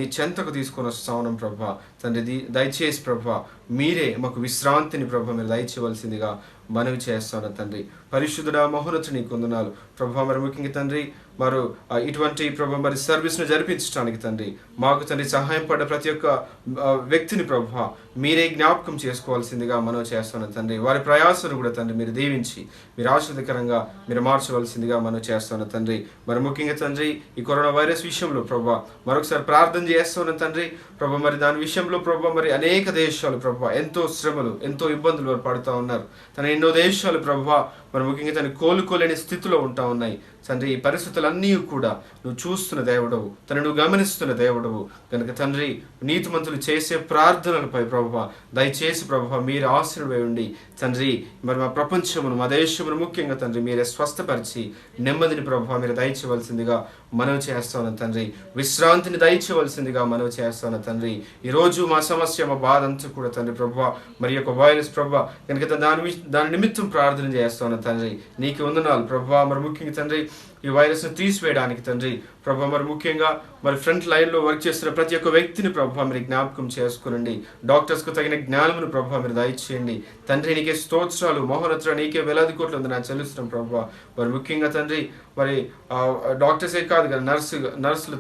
నీ చెంతకు తీసుకొని వస్తా ఉన్నాం ప్రభువా. తండ్రి దయచేసి ప్రభువా మీరే మాకు విశ్రాంతిని ప్రభువా మీరు దయచేయవలసిందిగా మనవి చేస్తాను తండ్రి. పరిశుద్ధుడా, మహోన్నతుని కొందనాలు ప్రభువా. మరి ముఖ్యంగా తండ్రి మరి ఇటువంటి ప్రభు మరి సర్వీస్ను జరిపించడానికి తండ్రి మాకు తండ్రి సహాయం పడ్డ ప్రతి ఒక్క వ్యక్తిని ప్రభువా మీరే జ్ఞాపకం చేసుకోవాల్సిందిగా మనం చేస్తున్నాం తండ్రి. వారి ప్రయాసను కూడా తండ్రి మీరు దీవించి మీరు ఆశీర్వదకరంగా మీరు మార్చవలసిందిగా మనం చేస్తున్నాం తండ్రి. మరి ముఖ్యంగా తండ్రి ఈ కరోనా వైరస్ విషయంలో ప్రభువా మరొకసారి ప్రార్థన చేస్తున్నాం తండ్రి. ప్రభు మరి దాని విషయంలో ప్రభు మరి అనేక దేశాలు ప్రభువా ఎంతో శ్రమలు, ఎంతో ఇబ్బందులు వారు పడుతూ ఉన్నారు. తన ఎన్నో దేశాలు ప్రభువా మరి ముఖ్యంగా తను కోలుకోలేని స్థితిలో ఉంటా ఉన్నాయి తండ్రి. ఈ పరిస్థితులన్నీ కూడా నువ్వు చూస్తున్న దేవుడవు, నువ్వు గమనిస్తున్న దేవుడవు కనుక తండ్రి నీతిమంతులు చేసే ప్రార్థనలపై ప్రభువా దయచేసి ప్రభువా మీరు ఆశీర్వై ఉండి తండ్రి మరి మా ప్రపంచమును, మా దేశమును ముఖ్యంగా తండ్రి మీరే స్వస్థపరిచి నెమ్మదిని ప్రభువా మీరు దయచేయవలసిందిగా మనవి చేస్తాను తండ్రి. విశ్రాంతిని దయచేయవలసిందిగా మనవి చేస్తాను తండ్రి. ఈరోజు మా సమస్య, మా బాధ అంతా కూడా తండ్రి ప్రభువా మరి యొక్క వైరస్ ప్రభువా కనుక దాని నిమిత్తం ప్రార్థన చేస్తాను తండ్రి. నీకు వందనాలు ప్రభువా. మరి ముఖ్యంగా తండ్రి ఈ వైరస్ను తీసివేయడానికి తండ్రి ప్రభు మరి ముఖ్యంగా మరి ఫ్రంట్ లైన్లో వర్క్ చేస్తున్న ప్రతి ఒక్క వ్యక్తిని ప్రభు మీరు జ్ఞాపకం చేసుకునండి. డాక్టర్స్కు తగిన జ్ఞానమును ప్రభు మీరు దయచేయండి తండ్రి. నీకే స్తోత్రాలు, మహోన్నతుడా నీకే వేలాది కోట్లు ఉంది నాకు చెల్లిస్తున్నాం ప్రభు. మరి ముఖ్యంగా తండ్రి మరి డాక్టర్సే కాదు కదా, నర్సులు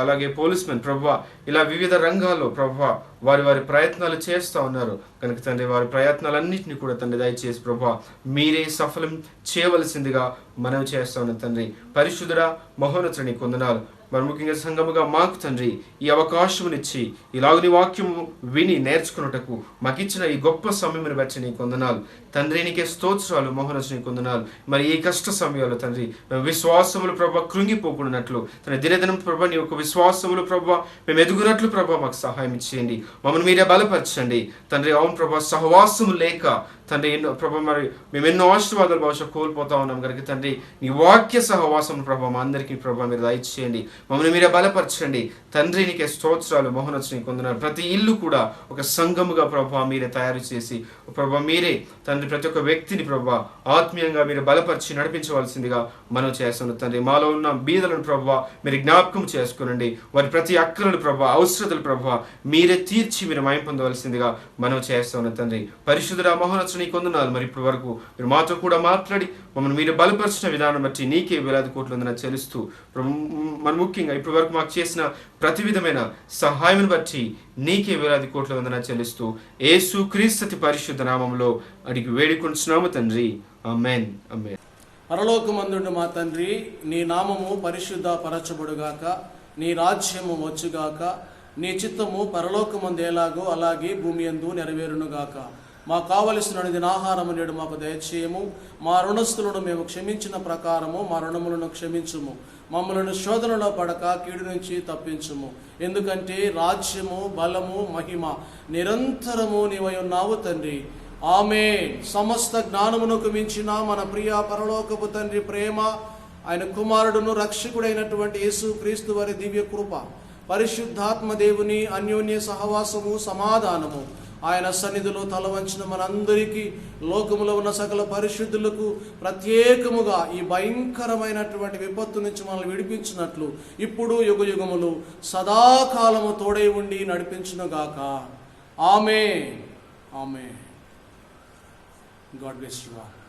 అలాగే పోలీస్ మెన్ ప్రభు ఇలా వివిధ రంగాల్లో ప్రభు వారి ప్రయత్నాలు చేస్తూ ఉన్నారు కనుక తండ్రి వారి ప్రయత్నాలన్నింటినీ కూడా తండ్రి దయచేసి ప్రభు మీరే సఫలం చేయవలసిందిగా మనవి చేస్తా ఉన్నాం తండ్రి. పరిశుద్ధుడా, మహోన్నతుని కొందనాలు. మరి ముఖ్యంగా సంఘముగా మాకు తండ్రి ఈ అవకాశమునిచ్చి ఇలాగ నీ వాక్యము విని నేర్చుకున్నటకు మాకు ఇచ్చిన ఈ గొప్ప సమయమును బట్టి నీ కొందనాలు తండ్రి. నీకే స్తోత్రాలు, మహోన్నతుని కొందనాలు. మరి ఈ కష్ట సమయాలు తండ్రి మేము విశ్వాసములు ప్రభా కృంగిపోకున్నట్లు తండ్రి దినదినం ప్రభా నీ యొక్క విశ్వాసములు ప్రభా మేము ఎదుగునట్లు ప్రభా మాకు సహాయం ఇచ్చేయండి. మమ్మల్ని మీరే బలపరచండి తండ్రి. అవును ప్రభా సహవాసము లేక తండ్రి ఎన్నో ప్రభా మరి మేము ఎన్నో ఆశీర్వాదాలు బహుశా కోల్పోతా ఉన్నాం కనుక తండ్రి నీ వాక్య సహవాసం ప్రభా మా అందరికీ ప్రభా మీరు దయచేయండి. మమ్మల్ని మీరే బలపరచండి తండ్రి. నీకే స్తోత్రాలు, మహోన్నతుని కొందనాలు. ప్రతి ఇల్లు కూడా ఒక సంఘముగా ప్రభా మీరే తయారు చేసి ప్రభా మీరే తండ్రి ప్రతి ఒక్క వ్యక్తిని ప్రభా ఆత్మీయంగా మీరు బలపరిచి నడిపించవలసిందిగా మనం చేస్తున్నాం తండ్రి. మాలో ఉన్న బీదలను ప్రభా మీరు జ్ఞాపకం చేసుకునండి. వారి ప్రతి అక్కలను ప్రభా అవసరతలు ప్రభా మీరే తీర్చి మీరు మయం పొందవలసిందిగా మనం చేస్తున్నాం తండ్రి. పరిశుద్ధుడా, మహోన్నతుని కొందనాలు. మరి ఇప్పటి వరకు మీరు మాతో కూడా మాట్లాడి మమ్మల్ని మీరు బలపరిచిన విధానం బట్టి నీకే వేలాది కోట్లు ఉందని చెల్లిస్తూ మన ముఖ్యంగా ఇప్పటి వరకు మాకు చేసిన ప్రతి విధమైన సహాయం బట్టి నీకే వేలాది కోట్ల వందన చెల్లిస్తూ యేసు క్రీస్తు పరిశుద్ధ నామంలో అడిగి వేడుకుంటున్నాము తండ్రి. ఆమేన్, ఆమేన్. పరలోకమందుండు మా తండ్రి, నీ నామము పరిశుద్ధ పరచబడుగాక, నీ రాజ్యము వచ్చుగాక, నీ చిత్తము పరలోకమందు ఎలాగో అలాగే భూమి యందు నెరవేరునుగాక. మాకు కావలసిన ఆహారము నేడు మాకు దయచేయము. మా రుణస్థులను మేము క్షమించిన ప్రకారము మా రుణములను క్షమించుము. మమ్మలను శోధనలో పడక కీడు నుంచి తప్పించుము. ఎందుకంటే రాజ్యము, బలము, మహిమ నిరంతరము నీవై ఉన్నావు తండ్రి. ఆమేన్. సమస్త జ్ఞానమునకు మించిన మన ప్రియ పరలోకపు తండ్రి ప్రేమ, ఆయన కుమారుడును రక్షకుడైనటువంటి యేసు క్రీస్తు వారి దివ్య కృప, పరిశుద్ధాత్మ దేవుని అన్యోన్య సహవాసము, సమాధానము ఆయన సన్నిధిలో తల వంచిన మనందరికీ, లోకములో ఉన్న సకల పరిశుద్ధులకు ప్రత్యేకముగా ఈ భయంకరమైనటువంటి విపత్తు నుంచి మనల్ని విడిపించినట్లు ఇప్పుడు యుగయుగములు సదాకాలము తోడై ఉండి నడిపించునుగాక. ఆమేన్. ఆమేన్. God bless you all.